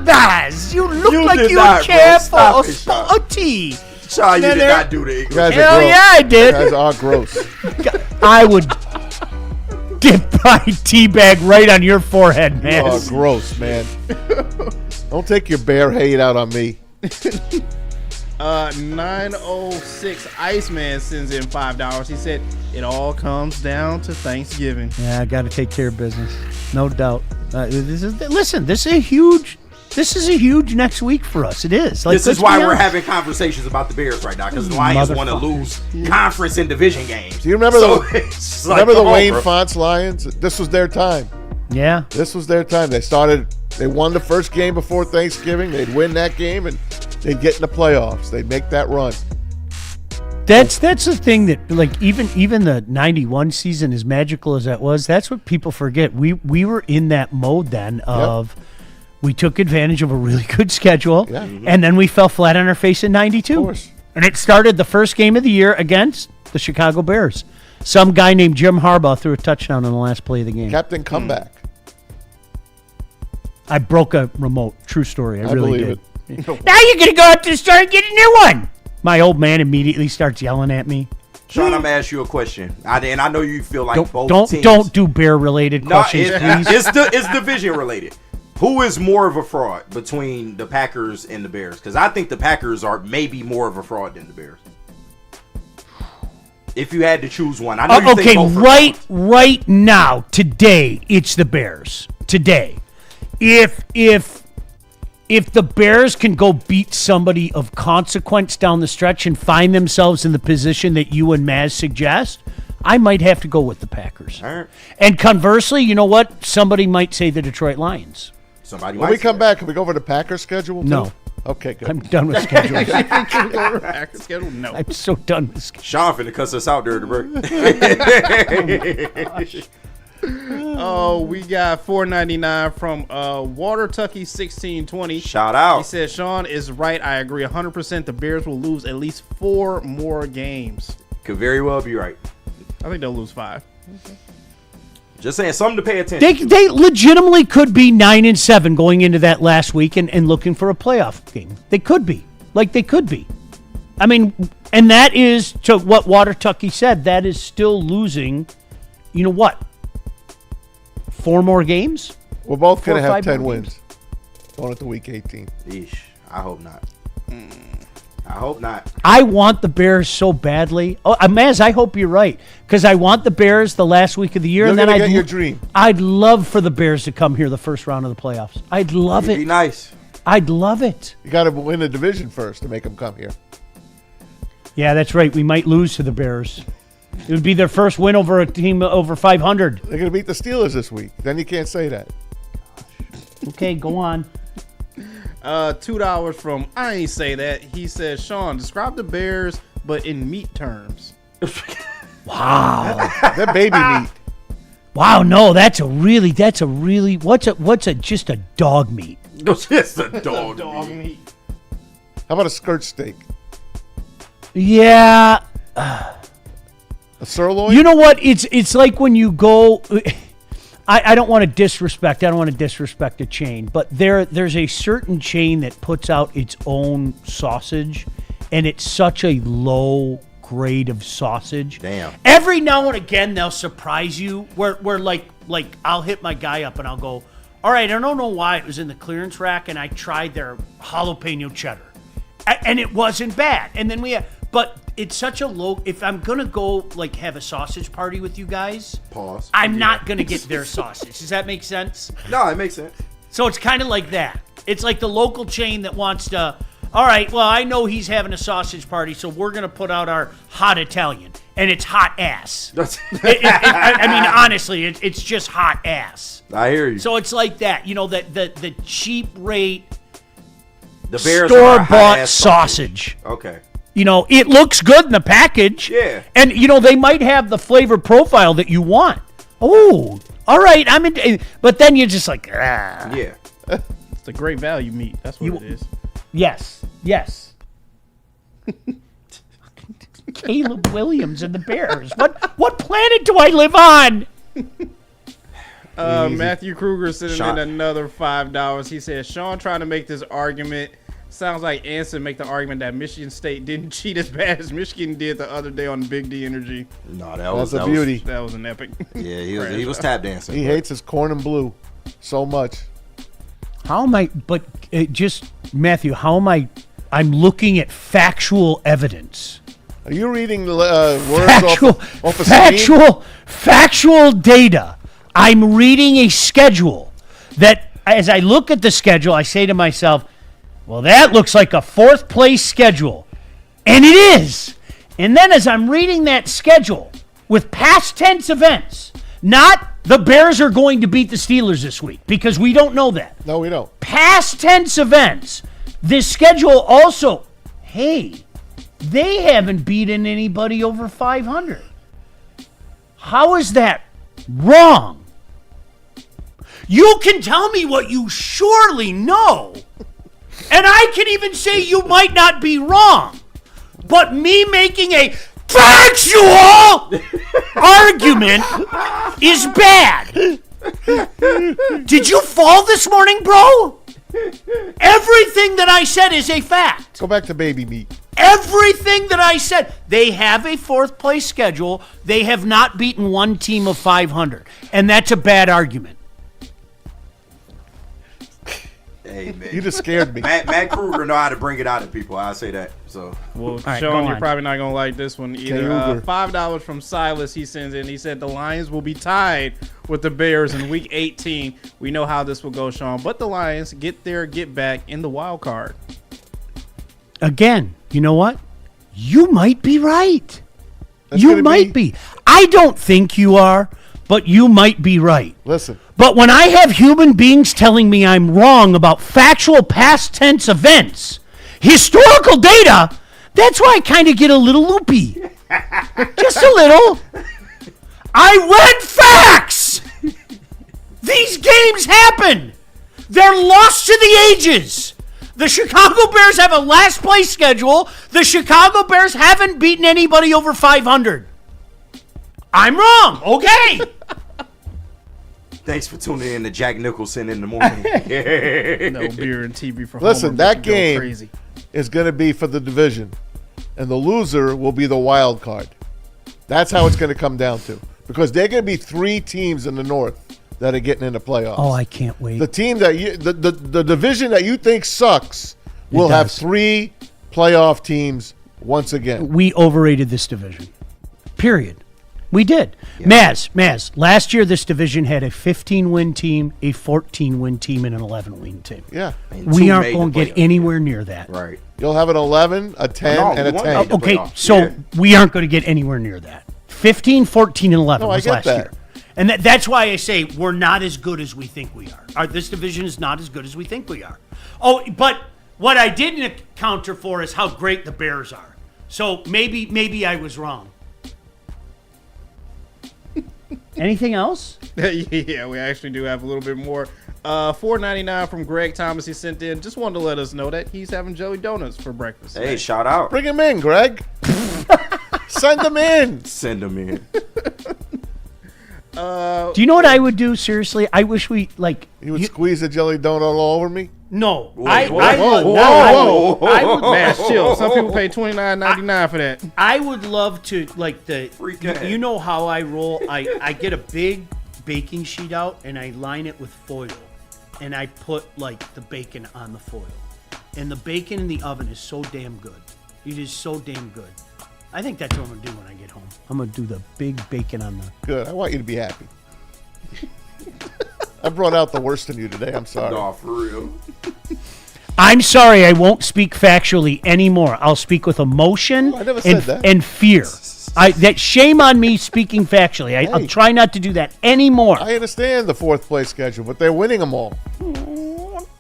Baz, you look like did you not, care bro. for Stop a it, tea. Sean, you No, did there- not do the You English. guys are Hell gross. yeah, I did. You guys are gross. I would dip my tea bag right on your forehead, You are man. gross, man. Don't take your bear hate out on me. 906 Iceman sends in $5. He said, "It all comes down to Thanksgiving." Yeah, I got to take care of business, no doubt. This is a huge next week for us. It is. Like, This is let's why be we're honest. having conversations about the Bears right now, because the Lions want to lose conference and division games. Do you remember it's like, remember the come on, Wayne bro. Fonts Lions? This was their time. Yeah. This was their time. They won the first game before Thanksgiving. They'd win that game and they'd get in the playoffs. They'd make that run. That's the thing that, like, even the 91 season, as magical as that was, that's what people forget. We were in that mode then of we took advantage of a really good schedule, and then we fell flat on our face in 92. Of course. And it started the first game of the year against the Chicago Bears. Some guy named Jim Harbaugh threw a touchdown on the last play of the game. Captain Comeback. I broke a remote. True story. I really believe did. it. Now you're going to go out to the store and get a new one. My old man immediately starts yelling at me. Sean, I'm gonna ask you a question, and I know you feel like both teams. Don't do bear related questions, please. It's division related. Who is more of a fraud between the Packers and the Bears? Because I think the Packers are maybe more of a fraud than the Bears. If you had to choose one, I know you think both are frauds. right now, today, it's the Bears. Today, if the Bears can go beat somebody of consequence down the stretch and find themselves in the position that you and Maz suggest, I might have to go with the Packers. All right. And conversely, you know what? Somebody might say the Detroit Lions. Somebody When might we say come that. back, can we go over the Packers schedule too? No. Okay, good. I'm done with schedules. Packers schedule? No. I'm so done with schedules. Sean finna cuss us out during the break. Oh, we got $4.99 from WaterTucky1620. Shout out. He said, "Sean is right. I agree 100%. The Bears will lose at least 4 more games. Could very well be right. I think they'll lose 5. Just saying, something to pay attention to. They legitimately could be 9-7 going into that last week and looking for a playoff game. They could be. Like, they could be. I mean, and that is, to what WaterTucky said, that is still losing, you know what, 4 more games? We're both 4 going or to 5 have 10 more wins going into week 18. Eesh, I hope not. I hope not. I want the Bears so badly. Oh, Maz, I hope you're right, because I want the Bears the last week of the year, You're and then gonna get your dream. I'd love for the Bears to come here the first round of the playoffs. I'd love It'd be it. nice. I'd love it. You got to win the division first to make them come here. Yeah, that's right. We might lose to the Bears. It would be their first win over a team over 500. They're going to beat the Steelers this week. Then you can't say that. Okay, go on. $2 from I ain't say that. He says, "Sean, describe the Bears, but in meat terms." Wow. They're baby meat. Wow, no, that's a really what's just a dog meat? It's just a dog meat. How about a skirt steak? Yeah. A sirloin? You know what? It's like when you go. I don't want to disrespect. I don't want to disrespect a chain, but there's a certain chain that puts out its own sausage, and it's such a low grade of sausage. Damn. Every now and again they'll surprise you. Where like I'll hit my guy up and I'll go, all right, I don't know why it was in the clearance rack, and I tried their jalapeno cheddar, and it wasn't bad. And then but it's such a low. If I'm gonna go like have a sausage party with you guys, Pause. I'm not gonna get their sausage. Does that make sense? No, it makes sense. So it's kind of like that. It's like the local chain that wants to. All right, well, I know he's having a sausage party, so we're gonna put out our hot Italian, and it's hot ass. I mean, honestly, it's just hot ass. I hear you. So it's like that, you know, the cheap rate, The Bears store-bought sausage. Okay. You know, it looks good in the package. Yeah. And, you know, they might have the flavor profile that you want. Oh, all right, I'm in. But then you're just like, ah. Yeah. It's the great value meat. That's what it is. Yes. Caleb Williams and the Bears. What planet do I live on? Matthew Kruger sending in another $5. He says, Sean trying to make this argument. Sounds like Anson make the argument that Michigan State didn't cheat as bad as Michigan did the other day on Big D Energy. No, That's a beauty. That was an epic. Yeah, he was tap dancing. He hates his corn and blue so much. How am I? But just Matthew, how am I? I'm looking at factual evidence. Are you reading words off a screen? Factual data. I'm reading a schedule that, as I look at the schedule, I say to myself, well, that looks like a fourth place schedule. And it is. And then as I'm reading that schedule with past tense events, not the Bears are going to beat the Steelers this week, because we don't know that. No, we don't. Past tense events, this schedule also, hey, they haven't beaten anybody over 500. How is that wrong? You can tell me what you surely know, and I can even say you might not be wrong. But me making a factual argument is bad. Did you fall this morning, bro? Everything that I said is a fact. Go back to baby meat. Everything that I said. They have a fourth place schedule. They have not beaten one team of 500. And that's a bad argument. Hey, man. You just scared me. Matt Kruger know how to bring it out of people. I'll say that. So, well, right, Sean, you're probably not going to like this one either. Uber. $5 from Silas he sends in. He said the Lions will be tied with the Bears in Week 18. We know how this will go, Sean. But the Lions get back in the wild card. Again, you know what? You might be right. That's You gonna might be. I don't think you are, but you might be right. Listen, But when I have human beings telling me I'm wrong about factual past tense events, historical data, that's why I kind of get a little loopy. Just a little. I read facts. These games happen. They're lost to the ages. The Chicago Bears have a last place schedule. The Chicago Bears haven't beaten anybody over 500. I'm wrong. Okay. thanks for tuning in to Jack Nicholson in the morning. No beer and TV for Listen, Homer, that we can go game crazy. is going to be for the division, and the loser will be the wild card. That's how it's going to come down to, because there are going to be 3 teams in the North that are getting into playoffs. Oh, I can't wait. The team that the division that you think sucks will have does. 3 playoff teams once again. We overrated this division. Period. We did. Yeah. Maz, last year this division had a 15-win team, a 14-win team, and an 11-win team. Yeah. We aren't going to get anywhere near that. Right. You'll have an 11, a 10, and a 10. Okay, so we aren't going to get anywhere near that. 15, 14, and 11 was last year. And that's why I say we're not as good as we think we are. This division is not as good as we think we are. Oh, but what I didn't counter for is how great the Bears are. So maybe I was wrong. Anything else? Yeah, we actually do have a little bit more. $4.99 from Greg Thomas. He sent in. Just wanted to let us know that he's having jelly donuts for breakfast. Hey, shout out. Bring him in, Greg. Send him in. Send them in. Do you know what I would do? Seriously, I wish we like. You would squeeze a jelly donut all over me? No, Whoa, I whoa. would. Man, chill. Some people pay $29.99 for that. I would love to like Freaking you know how I roll. I get a big baking sheet out and I line it with foil, and I put like the bacon on the foil, and the bacon in the oven is so damn good. It is so damn good. I think that's what I'm gonna do when I get home. I'm gonna do the big bacon on the. Good. I want you to be happy. I brought out the worst in you today. I'm sorry. No, for real. I'm sorry, I won't speak factually anymore. I'll speak with emotion I never said that. and fear. That shame on me speaking factually. I'll try not to do that anymore. I understand the fourth place schedule, but they're winning them all.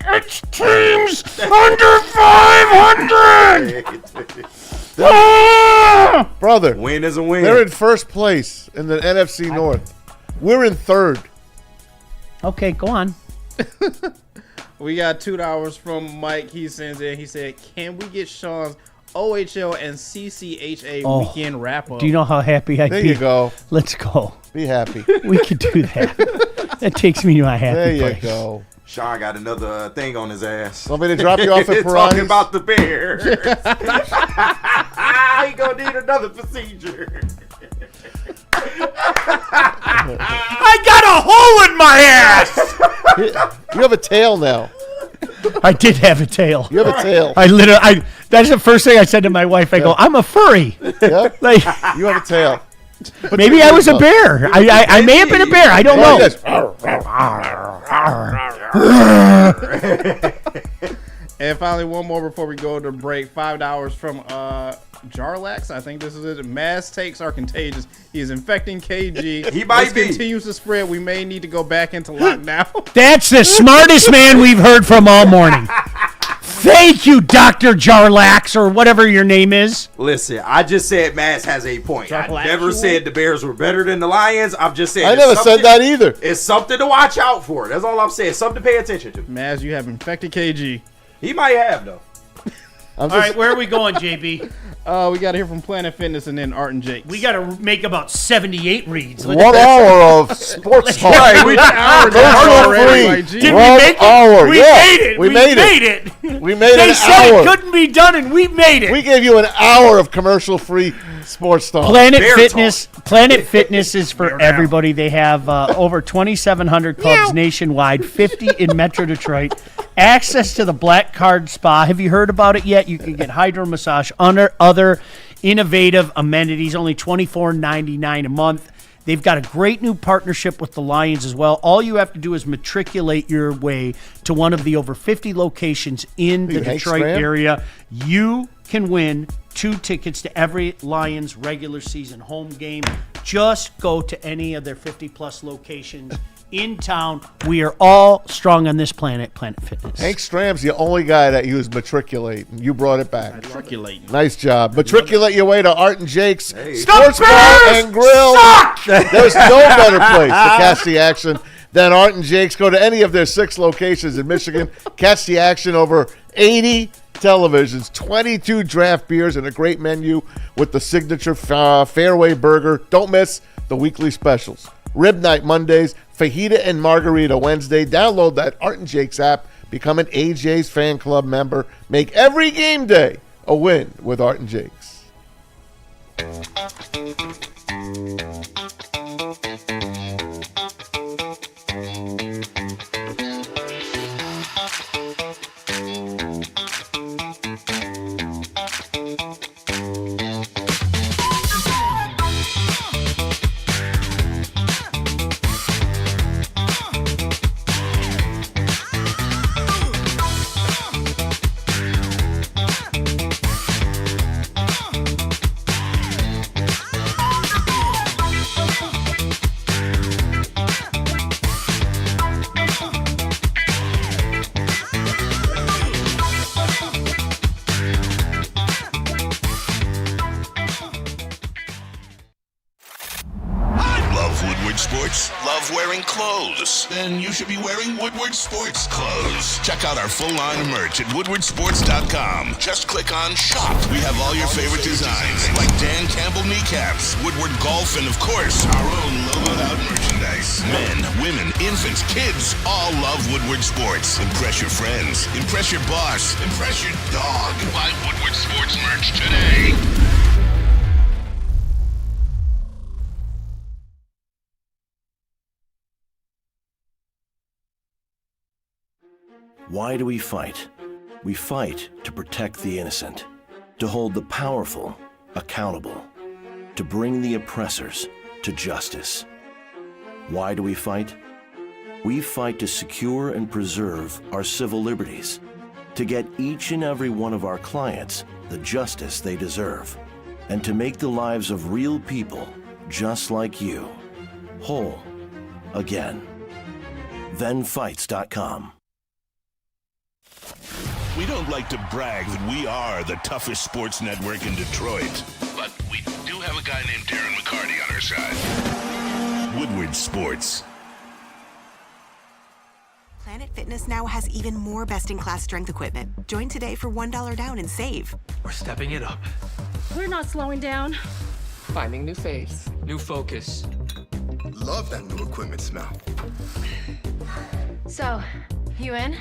It's teams under 500. Brother, Win is a win. they're in first place in the NFC North. We're in third. Okay, go on. We got $2 from Mike. He sends in. He said, "Can we get Sean's OHL and CCHA weekend wrap up?" Do you know how happy I'd There be? you go. Let's go. Be happy. We could do that. That takes me to my happy There you place. go. Sean got another thing on his ass. Want me to drop you off at Talking Piranha's? about the bear. He gonna need another procedure. I got a hole in my ass. You have a tail now. I did have a tail. You have a tail. That's the first thing I said to my wife. I go, I'm a furry. Yeah? Like, You have a tail. maybe I was a bear. I may have been a bear. I don't know. And finally, one more before we go to break. $5 from Jarlax. I think this is it. Mass takes are contagious. He is infecting KG. He might be. Continues to spread. We may need to go back into lockdown. That's the smartest man we've heard from all morning. Thank you, Dr. Jarlax, or whatever your name is. Listen, I just said Mass has a point. I never said the Bears were better than the Lions. I'm just saying. I never said that either. It's something to watch out for. That's all I'm saying. Something to pay attention to. Maz, you have infected KG. He might have, though. All right, where are we going, JB? We got to hear from Planet Fitness and then Art and Jake. We got to make about 78 reads. 1 hour of sports talk. Right, we hour already. Like, Did geez. we 1 make it? hour. We Yeah, made it. we made it. We made They an said hour. it couldn't be done, and we made it. We gave you an hour of commercial-free sports talk. Planet Bear Fitness. Planet Fitness is for everybody. They have over 2,700 clubs nationwide, 50 in Metro Detroit. Access to the Black Card Spa. Have you heard about it yet? You can get hydro massage under other innovative amenities, only $24.99 a month. They've got a great new partnership with the Lions as well. All you have to do is matriculate your way to one of the over 50 locations in the Hank Detroit Stram? area. You can win 2 tickets to every Lions regular season home game. Just go to any of their 50-plus locations in town. We are all strong on this planet, Planet Fitness. Hank Stram's the only guy that used matriculate, and you brought it back. Matriculating. Nice job. Matriculate your way to Art and Jake's Stop Sports Bar Bears! and Grill. Suck! There's no better place to catch the action than Art and Jake's. Go to any of their 6 locations in Michigan. Catch the action over 80 televisions, 22 draft beers, and a great menu with the signature Fairway Burger. Don't miss the weekly specials. Rib Night Mondays, Fajita and Margarita Wednesday. Download that Art and Jake's app. Become an AJ's Fan Club member. Make every game day a win with Art and Jake's. love wearing clothes? Then you should be wearing Woodward Sports clothes. Check out our full line of merch at woodwardsports.com. Just click on shop. We have all your favorite designs, like Dan Campbell kneecaps, Woodward golf, and of course, our own logoed out merchandise. Men, women, infants, kids all love Woodward Sports. Impress your friends. Impress your boss. Impress your dog. Buy Woodward Sports merch today. Why do we fight? We fight to protect the innocent, to hold the powerful accountable, to bring the oppressors to justice. Why do we fight? We fight to secure and preserve our civil liberties, to get each and every one of our clients the justice they deserve, and to make the lives of real people just like you whole again. ThenFights.com. We don't like to brag that we are the toughest sports network in Detroit, but we do have a guy named Darren McCarty on our side. Woodward Sports. Planet Fitness now has even more best-in-class strength equipment. Join today for $1 down and save. We're stepping it up. We're not slowing down. Finding new faith, new focus. Love that new equipment smell. So, you in?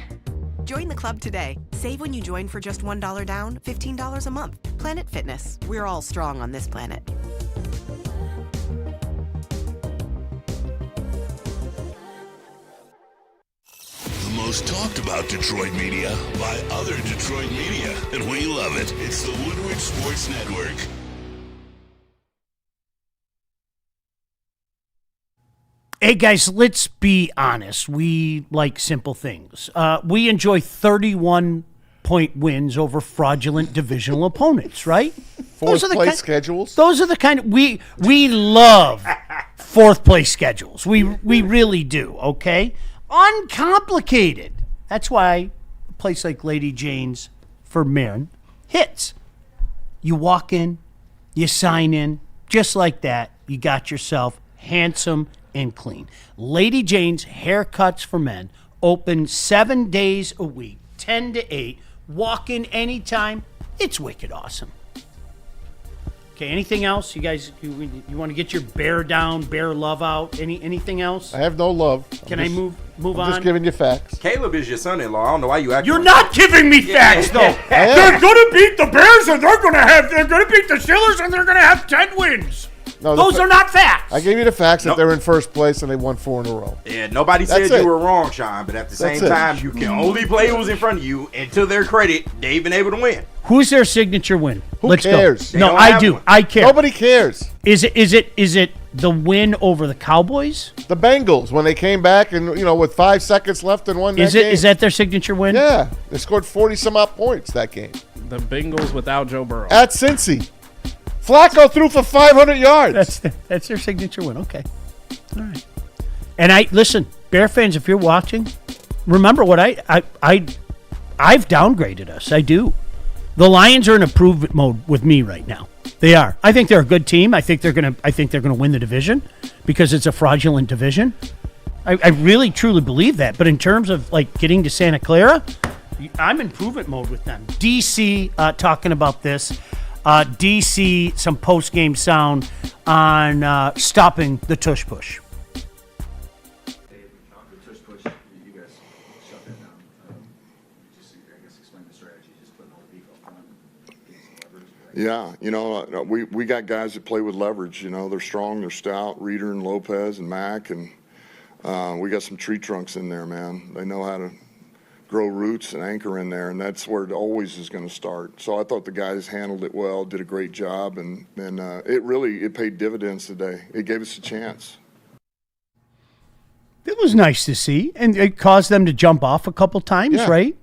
Join the club today. Save when you join for just $1 down, $15 a month. Planet Fitness. We're all strong on this planet. The most talked about Detroit media by other Detroit media, and we love it. It's the Woodward Sports Network. Hey, guys, let's be honest. We like simple things. We enjoy 31-point wins over fraudulent divisional opponents, right? Fourth place schedules. Those are the kind of we love fourth place schedules. We really do. Okay, uncomplicated. That's why a place like Lady Jane's for men hits. You walk in, you sign in, just like that. You got yourself handsome and clean. Lady Jane's Haircuts for Men, open 7 days a week, 10 to 8. Walk in anytime. It's wicked awesome. Okay, anything else? You guys, you want to get your bear love out? Anything else? I have no love. I move I'm on? just giving you facts. Caleb is your son-in-law. I don't know why you acting. You're not giving me facts, though. They're going to beat the Bears, and they're going to beat the Steelers, and they're going to have 10 wins. No, those are not facts. I gave you the facts that they're in first place and they won 4 in a row. Yeah, nobody said you were wrong, Sean, but at the same time, you can only play who's in front of you, and to their credit, they've been able to win. Who's their signature win? Who cares? Go. No, I do. I care. Nobody cares. Is it the win over the Cowboys? The Bengals, when they came back and, with 5 seconds left and won that game. Is that their signature win? Yeah. They scored 40-some-odd points that game. The Bengals without Joe Burrow. At Cincy. Flacco threw for 500 yards. That's their signature win. Okay. All right. And listen, Bear fans, if you're watching, remember what I've downgraded us. I do. The Lions are in improvement mode with me right now. They are. I think they're a good team. I think they're gonna win the division because it's a fraudulent division. I really truly believe that. But in terms of getting to Santa Clara, I'm in improvement mode with them. DC talking about this. DC, some post-game sound on stopping the tush push. The tush push, you guys shut that down. Just, I guess, explain the strategy, just putting all the beef up front, getting some leverage. Yeah, we got guys that play with leverage. They're strong, they're stout. Reeder and Lopez and Mack, and we got some tree trunks in there, man. They know how to grow roots and anchor in there, and that's where it always is going to start. So I thought the guys handled it well, did a great job, and it paid dividends today. It gave us a chance. It was nice to see, and it caused them to jump off a couple times, right?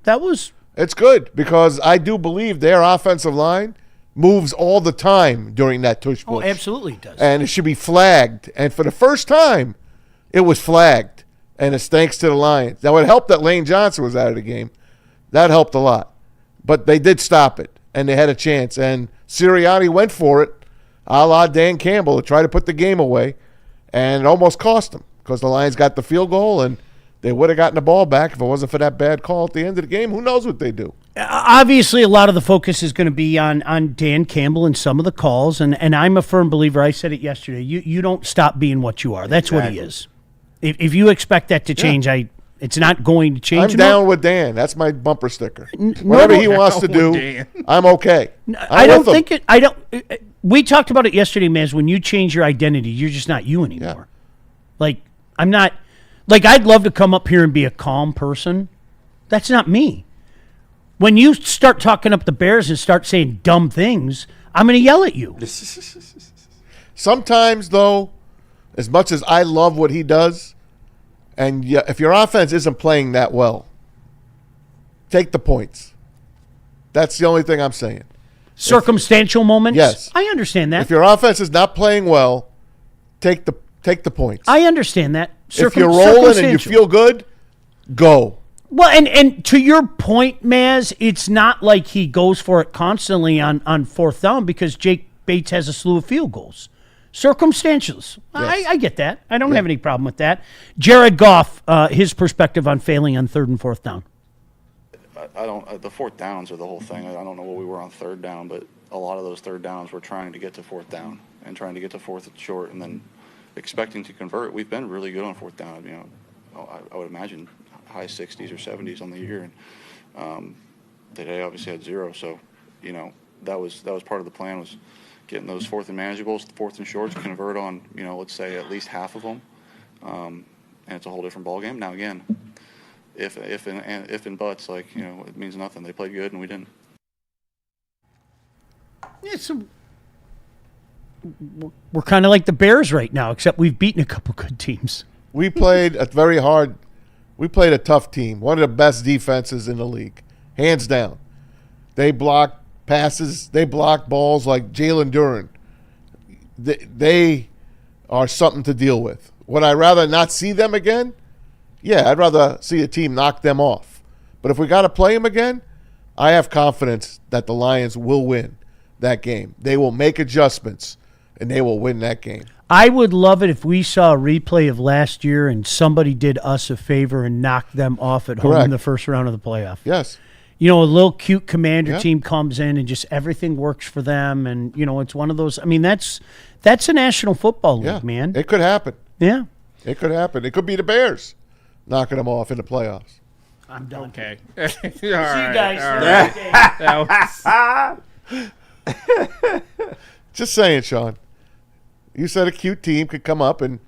It's good because I do believe their offensive line moves all the time during that tush push. Oh, absolutely it does. And it should be flagged. And for the first time, it was flagged. And it's thanks to the Lions. Now, it helped that Lane Johnson was out of the game. That helped a lot. But they did stop it, and they had a chance. And Sirianni went for it, a la Dan Campbell, to try to put the game away, and it almost cost him. because the Lions got the field goal, and they would have gotten the ball back if it wasn't for that bad call at the end of the game. Who knows what they do? Obviously, a lot of the focus is going to be on Dan Campbell and some of the calls, and I'm a firm believer. I said it yesterday. You don't stop being what you are. That's what he is. If you expect that to change, it's not going to change. I'm down with Dan. That's my bumper sticker. Whatever he wants to do, I'm okay. I don't think it. I don't. We talked about it yesterday, Maz. When you change your identity, you're just not you anymore. Yeah. Like I'm not. Like I'd love to come up here and be a calm person. That's not me. When you start talking up the Bears and start saying dumb things, I'm going to yell at you. Sometimes, though, as much as I love what he does, and if your offense isn't playing that well, take the points. That's the only thing I'm saying. Circumstantial moments? Yes. I understand that. If your offense is not playing well, take the points. I understand that. If you're rolling and you feel good, go. Well, and to your point, Maz, it's not like he goes for it constantly on fourth down because Jake Bates has a slew of field goals. Circumstantials. Yes. I get that. I don't have any problem with that. Jared Goff, his perspective on failing on third and fourth down. I don't. The fourth downs are the whole thing. I don't know what we were on third down, but a lot of those third downs were trying to get to fourth down and trying to get to fourth and short, and then expecting to convert. We've been really good on fourth down. You know, I would imagine high 60s or 70s on the year, and today obviously had 0. So, you know, that was part of the plan, was getting those fourth and manageables, fourth and shorts, convert on, you know, let's say at least half of them, and it's a whole different ballgame. Now again, if and buts, like, you know, it means nothing. They played good and we didn't. We're kind of like the Bears right now, except we've beaten a couple good teams. We played a tough team, one of the best defenses in the league, hands down. They blocked passes, they blocked balls like Jalen Duren. They are something to deal with. Would I rather not see them again? Yeah, I'd rather see a team knock them off. But if we got to play them again, I have confidence that the Lions will win that game. They will make adjustments, and they will win that game. I would love it if we saw a replay of last year and somebody did us a favor and knocked them off at home in the first round of the playoff. Yes. You know, a little cute commander team comes in and just everything works for them. And, you know, it's one of those. I mean, that's a National Football League, man. It could happen. Yeah. It could happen. It could be the Bears knocking them off in the playoffs. I'm done. Okay. See you guys. That was... Just saying, Sean. You said a cute team could come up and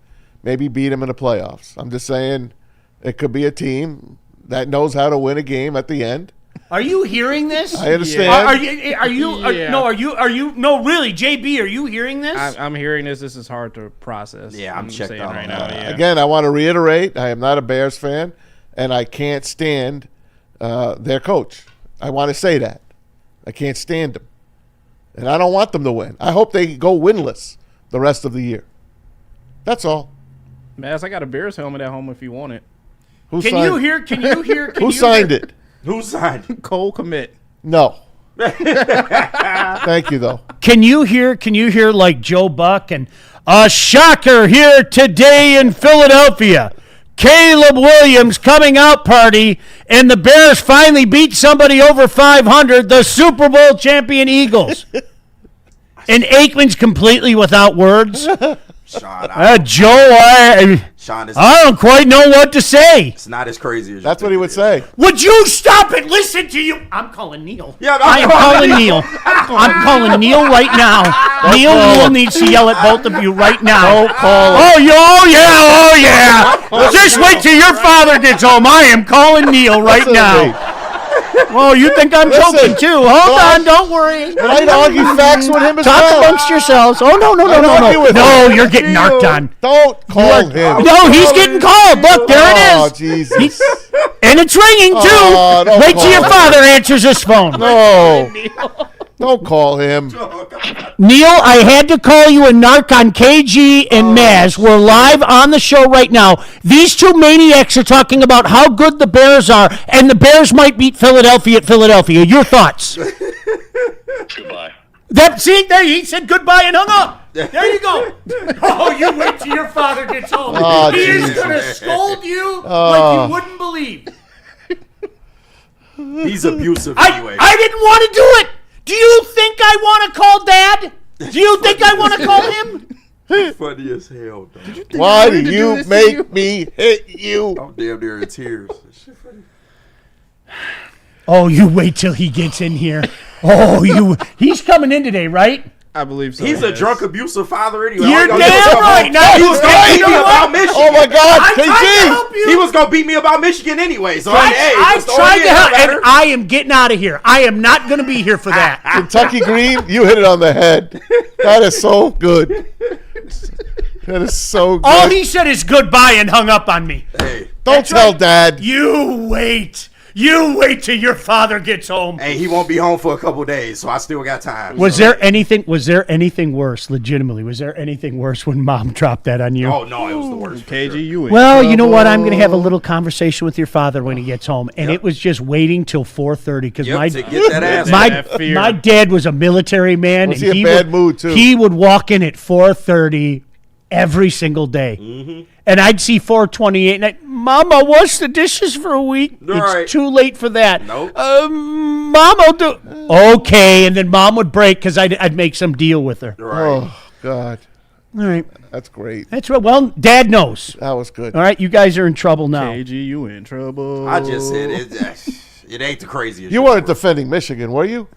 maybe beat them in the playoffs. I'm just saying it could be a team that knows how to win a game at the end. Are you hearing this? I understand. Are you? No, really, JB, are you hearing this? I'm hearing this. This is hard to process. Yeah, I'm checked out right now. Yeah. Again, I want to reiterate, I am not a Bears fan, and I can't stand their coach. I want to say that. I can't stand them. And I don't want them to win. I hope they go winless the rest of the year. That's all. Maz, I got a Bears helmet at home if you want it. Who signed it? Who signed it? Who signed it? Cole Commit. No. Thank you, though. Can you hear like Joe Buck and a shocker here today in Philadelphia? Caleb Williams coming out party, and the Bears finally beat somebody over 500, the Super Bowl champion Eagles. And Aikman's completely without words. Sean, Joe, I don't quite know what to say. It's not as crazy as that's what he would say. Would you stop and listen to you? I'm calling Neil. Yeah, I'm calling Neil. I'm calling Neil right now. Neil needs to yell at both of you right now. Don't call him. Oh yeah. Just wait till your father gets home. I am calling Neil right now. Well, you think I'm joking too? Hold on, don't worry. But I'd argue facts with him as Talk well. amongst yourselves. Oh no! No, you're getting narked on. Don't call him. No, he's getting called. Look, there it is. Oh, Jesus. And it's ringing too. Wait till your father answers his phone. No. Don't call him. Neil, I had to call you a narc on KG and Maz. We're live on the show right now. These two maniacs are talking about how good the Bears are, and the Bears might beat Philadelphia at Philadelphia. Your thoughts? Goodbye. He said goodbye and hung up. There you go. Oh, you wait till your father gets home. Oh, he is Jesus. going to scold you like you wouldn't believe. He's abusive anyway. I didn't want to do it. Do you think I want to call Dad? Do you think I want to call him? Funny as hell, dog. Why do you make me hit you? I'm damn near in tears. Oh, you wait till he gets in here. Oh, he's coming in today, right? I believe so. He's a drunk, abusive father anyway. You're damn right. Now He was going to beat me about Michigan. Oh my God, I'm trying to help KG! you. He was going to beat me about Michigan anyway. So, hey, I just throw tried it to in, help, better. and I am getting out of here. I am not going to be here for that. Kentucky Green, you hit it on the head. That is so good. That is so good. All he said is goodbye and hung up on me. Hey, Don't tell Dad. You wait. You wait till your father gets home. hey, he won't be home for a couple days, so I still got time. Was there anything worse, legitimately? Was there anything worse when Mom dropped that on you? Oh, no, it was the worst. KG, you in Well, trouble. you know what? I'm going to have a little conversation with your father when he gets home. And it was just waiting till 4:30 because Yep, to get that ass. That fear. my dad was a military man. Was and he in bad mood, too? He would walk in at 4:30 every single day. Mm-hmm. And I'd see 4:28 and Mama, wash the dishes for a week. Right. It's too late for that. Nope. Mom, I'll do. Okay, and then Mom would break because I'd make some deal with her. Right. Oh God, All right, that's great. that's right. Well, Dad knows. That was good. All right, you guys are in trouble now. KG, you in trouble. I just said it ain't the craziest. You shit weren't ever. defending Michigan, were you?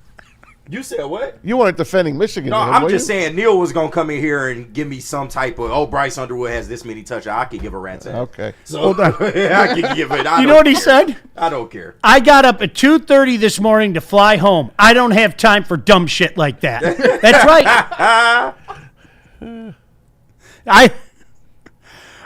You said what? You weren't defending Michigan. No, to him, I'm were just you? saying Neil was going to come in here and give me some type of, oh, Bryce Underwood has this many touches. I could give a rat's ass. Okay. So, I could give it. You know what he said? I don't care. I got up at 2:30 this morning to fly home. I don't have time for dumb shit like that. That's right.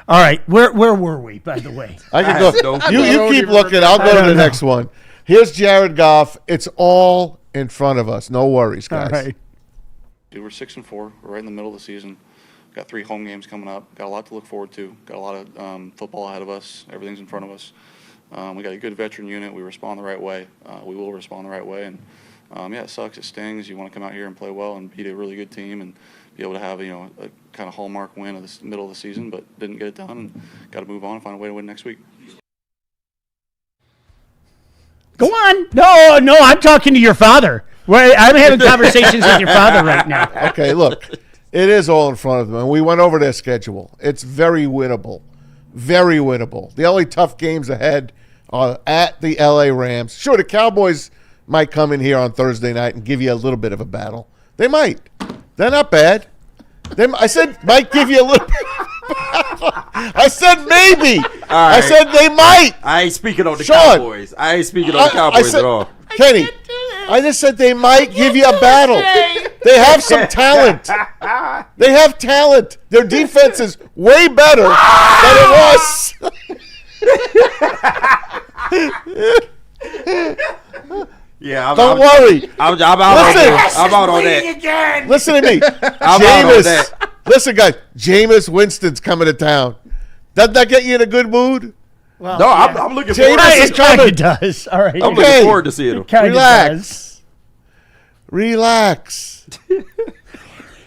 All right, where were we, by the way? I can I go. have You don't keep even looking. I'll I go to don't the know. next one. Here's Jared Goff. It's all in front of us. No worries, All guys. right. Dude, we're 6-4. We're right in the middle of the season. Got 3 home games coming up. Got a lot to look forward to. Got a lot of football ahead of us. Everything's in front of us. We got a good veteran unit. We respond the right way. We will respond the right way. And yeah, it sucks. It stings. You want to come out here and play well and beat a really good team and be able to have a kind of hallmark win of the middle of the season, but didn't get it done. And got to move on and find a way to win next week. Go on. No, I'm talking to your father. I'm having conversations with your father right now. Okay, look, it is all in front of them. And we went over their schedule. It's very winnable. Very winnable. The only tough games ahead are at the LA Rams. Sure, the Cowboys might come in here on Thursday night and give you a little bit of a battle. They might. They're not bad. I said might give you a little bit of a battle. I said maybe. I right. said they might. I ain't speaking on the Sean, Cowboys. I ain't speaking on the Cowboys at all. Kenny, I just said they might give you a battle. They have some talent. They have talent. Their defense is way better than it was. Yeah, Don't worry. I'm out on Listen. that. I'm out on that. Listen to me. I'm out on Jameis. that. Listen, guys. Jameis Winston's coming to town. Doesn't that get you in a good mood? Well, No, yeah. I'm looking Jameis forward to is seeing It kind coming. of does. All right. I'm Okay. looking forward to seeing him. It kind of Relax. does. Relax.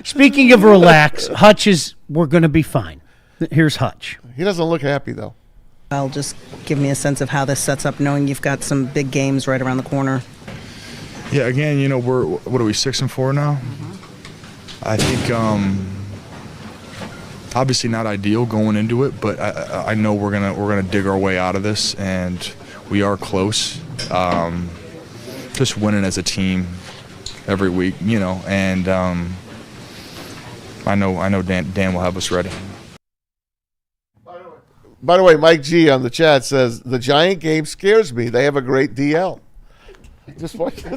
Speaking of relax, Hutch we're going to be fine. Here's Hutch. He doesn't look happy, though. Well, just give me a sense of how this sets up, knowing you've got some big games right around the corner. Yeah, again, we're, what are we, 6-4 now? I think, obviously not ideal going into it, but I know we're gonna dig our way out of this, and we are close. Just winning as a team every week, and I know Dan will have us ready. By the way, Mike G on the chat says, the Giant game scares me. They have a great DL. Just what? The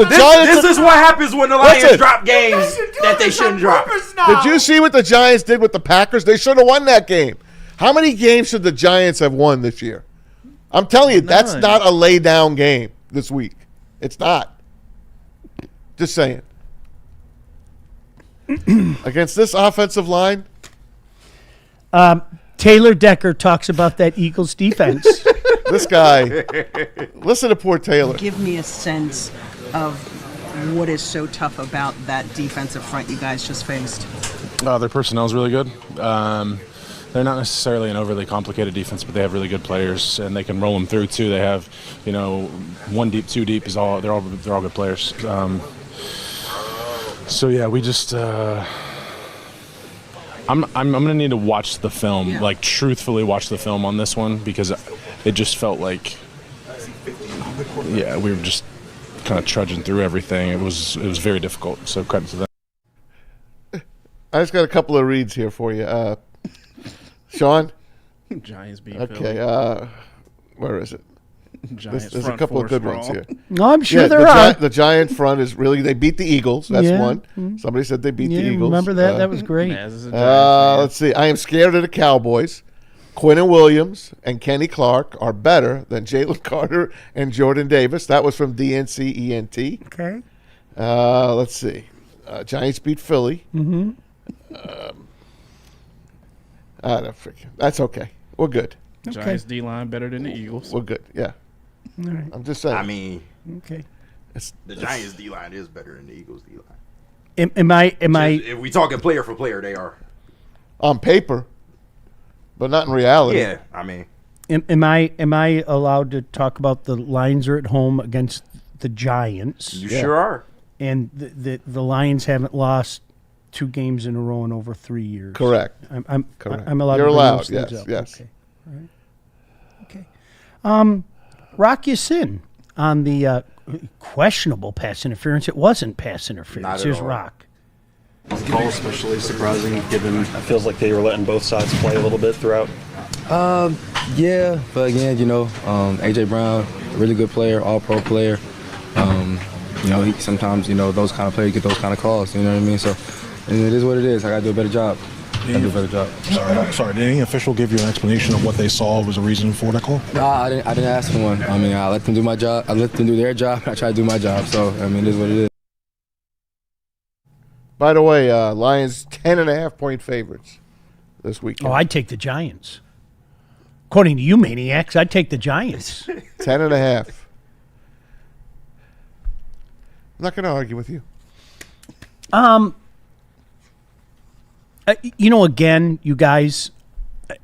Giants. This is what happens when the Lions drop games that they shouldn't drop. Did you see what the Giants did with the Packers? They should have won that game. How many games should the Giants have won this year? I'm telling you, that's not a lay-down game this week. It's not. Just saying. Against this offensive line. Taylor Decker talks about that Eagles defense. This guy. Listen to poor Taylor. Give me a sense of What is so tough about that defensive front you guys just faced? Their personnel is really good. They're not necessarily an overly complicated defense, but they have really good players, and they can roll them through too. They have, one deep, two deep is all. They're all good players. So yeah, we just. I'm gonna need to watch the film, like truthfully watch the film on this one, because it just felt like, we were just kind of trudging through everything. It was very difficult. So credit to them. I just got a couple of reads here for you. Sean? Giants beat Okay, where is it? Giants There's a front couple of good four ones strong. here. No, I'm sure there are. The Giant front is really, they beat the Eagles. That's one. Somebody said they beat the Eagles. Remember that? That was great. Let's see. I am scared of the Cowboys. Quinn Williams and Kenny Clark are better than Jalen Carter and Jordan Davis. That was from DNCENT. Okay. Let's see. Giants beat Philly. Mm-hmm. That's okay. We're good. Giants D-line better than the Eagles. We're good, yeah. All right. I'm just saying. I mean, okay. The Giants D-line is better than the Eagles D-line. Am I? If we talking player for player, they are. On paper, but not in reality. Yeah, I mean. Am I allowed to talk about the Lions are at home against the Giants? You sure are. And the Lions haven't lost 2 games in a row in over 3 years. Correct. Correct. I'm allowed. You're to bring allowed. those things Yes. up. Yes. Okay. All right. Okay. Rock Sin on the questionable pass interference. It wasn't pass interference. Here's Rock. Call especially surprising, given it feels like they were letting both sides play a little bit throughout. Yeah, but again, AJ Brown, a really good player, all-pro player. He sometimes, those kind of players get those kind of calls. You know what I mean? So, and it is what it is. I got to do a better job. Sorry. Did any official give you an explanation of what they saw was a reason for the call? No, I didn't ask for one. I mean, I let them do my job. I let them do their job. I try to do my job. So, I mean, it is what it is. By the way, Lions 10.5-point favorites this weekend. Oh, I'd take the Giants. According to you maniacs, I'd take the Giants. 10.5. I'm not going to argue with you. Again, you guys,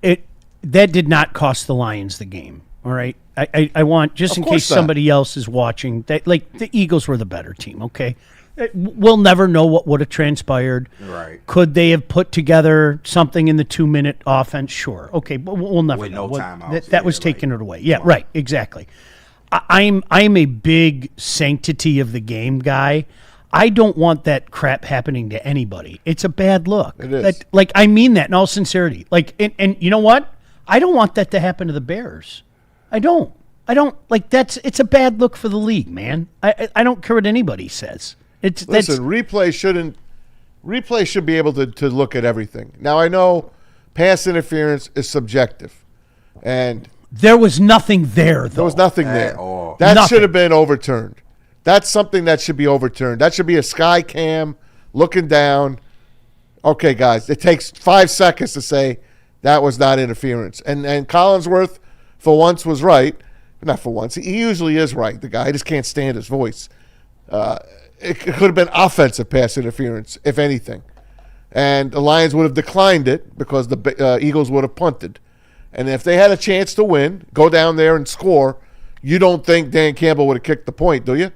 that did not cost the Lions the game. All right, I want, just in case somebody else is watching, that like the Eagles were the better team. Okay, we'll never know what would have transpired. Right? Could they have put together something in the 2-minute offense? Sure. Okay, but we'll never with know. No timeouts. That was taking it away. Yeah, right. Exactly. I'm a big sanctity of the game guy. I don't want that crap happening to anybody. It's a bad look. It is. I mean that in all sincerity. And you know what? I don't want that to happen to the Bears. I don't. It's a bad look for the league, man. I don't care what anybody says. Replay should be able to look at everything. Now, I know pass interference is subjective, and there was nothing there, though. There was nothing there. That should have been overturned. That's something that should be overturned. That should be a sky cam looking down. Okay, guys, it takes 5 seconds to say that was not interference. And Collinsworth, for once, was right. Not for once. He usually is right, the guy. I just can't stand his voice. It could have been offensive pass interference, if anything. And the Lions would have declined it because the Eagles would have punted. And if they had a chance to win, go down there and score, you don't think Dan Campbell would have kicked the point, do you?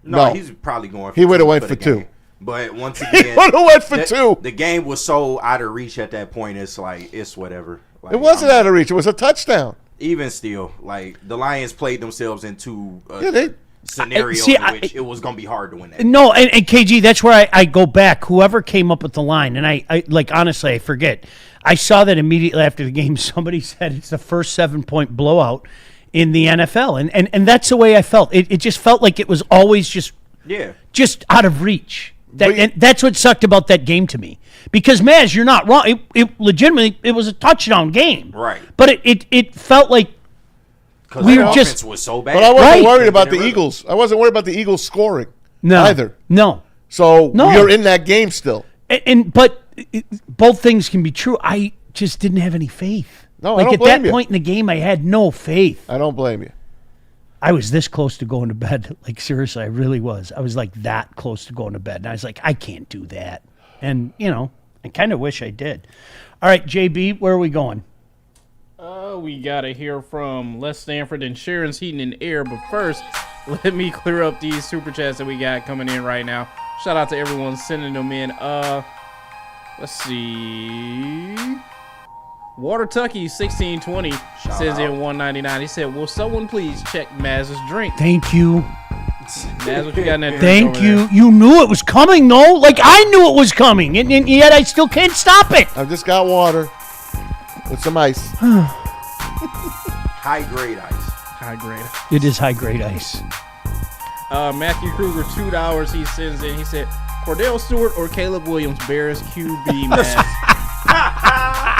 No, he's probably going for He would have two went for for the 2. game. But once again, he would have went for 2. The game was so out of reach at that point. It's like, it's whatever. Like, It wasn't out of reach. It was a touchdown. Even still, like, the Lions played themselves into scenario See, in which it was going to be hard to win that. No, and KG, that's where I go back. Whoever came up with the line, and I honestly, I forget. I saw that immediately after the game. Somebody said it's the first 7-point blowout in the NFL, and that's the way I felt. It just felt like it was always just out of reach. And that's what sucked about that game to me. Because, Maz, you're not wrong. It legitimately, it was a touchdown game. Right. But it felt like we were just was so bad. But I wasn't worried about the Eagles. I wasn't worried about the Eagles scoring either. No. So you're in that game still. But both things can be true. I just didn't have any faith. No, I don't at blame that you. point in the game, I had no faith. I don't blame you. I was this close to going to bed. Like, seriously, I really was. I was like that close to going to bed. And I was like, I can't do that. And, you know, I kind of wish I did. All right, JB, where are we going? We got to hear from Les Stanford and Sharon's Heating and Air. But first, let me clear up these super chats that we got coming in right now. Shout out to everyone sending them in. Let's see. Water Tucky 1620 says in 199. He said, "Will someone please check Maz's drink?" Thank you. Maz, what you got in that drink? Thank over you. there? You knew it was coming, though. Like, I knew it was coming, and yet I still can't stop it. I've just got water with some ice. High-grade ice. High grade. It is high-grade ice. Matthew Kruger, $2 he sends in. He said, Cordell Stewart or Caleb Williams, Bears QB, Maz.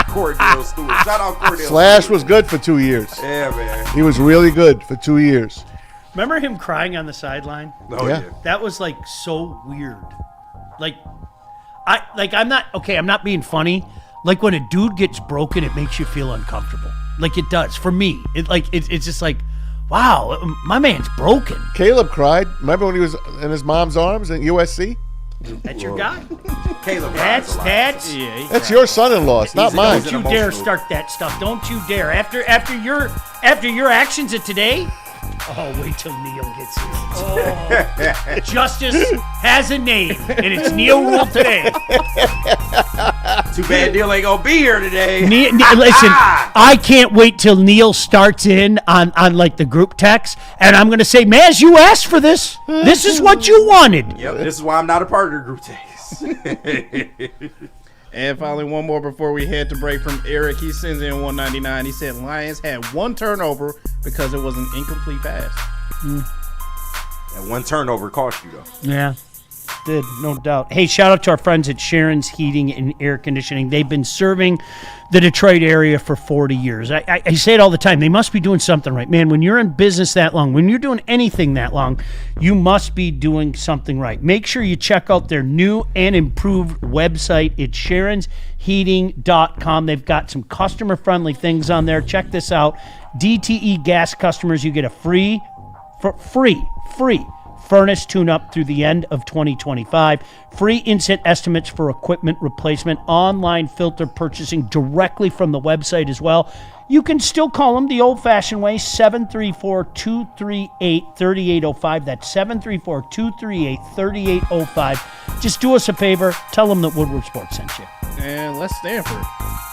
Cordell Stewart. Shout out Cordell Slash Stewart. was good for 2 years. Yeah, man. He was really good for 2 years. Remember him crying on the sideline? Oh, Yeah. That was, like, so weird. I'm not being funny. Like, when a dude gets broken, it makes you feel uncomfortable. Like, it does. For me. It's just like, wow, my man's broken. Caleb cried. Remember when he was in his mom's arms at USC? That's your guy. Caleb That's Yeah, That's your son-in-law. It's not mine. Don't you dare start that stuff. Don't you dare. After your actions of today. Oh, wait till Neil gets here. Oh, Justice has a name, and it's Neil Rule today. Too bad Neil ain't gonna be here today. Listen, I can't wait till Neil starts in on like the group text, and I'm gonna say, Maz, you asked for this. This is what you wanted. Yep, this is why I'm not a part of the group text. And finally, one more before we head to break from Eric. He sends in 199. He said Lions had one turnover because it was an incomplete pass. And one turnover cost you, though. Yeah, did, no doubt. Hey, shout out to our friends at Sharon's Heating and Air Conditioning. They've been serving the Detroit area for 40 years. I say it all the time. They must be doing something right. Man, when you're in business that long, when you're doing anything that long, you must be doing something right. Make sure you check out their new and improved website. It's sharonsheating.com. They've got some customer-friendly things on there. Check this out. DTE gas customers, you get a free furnace tune-up through the end of 2025. Free instant estimates for equipment replacement. Online filter purchasing directly from the website as well. You can still call them the old-fashioned way, 734-238-3805. That's 734-238-3805. Just do us a favor. Tell them that Woodward Sports sent you. And Les Stanford.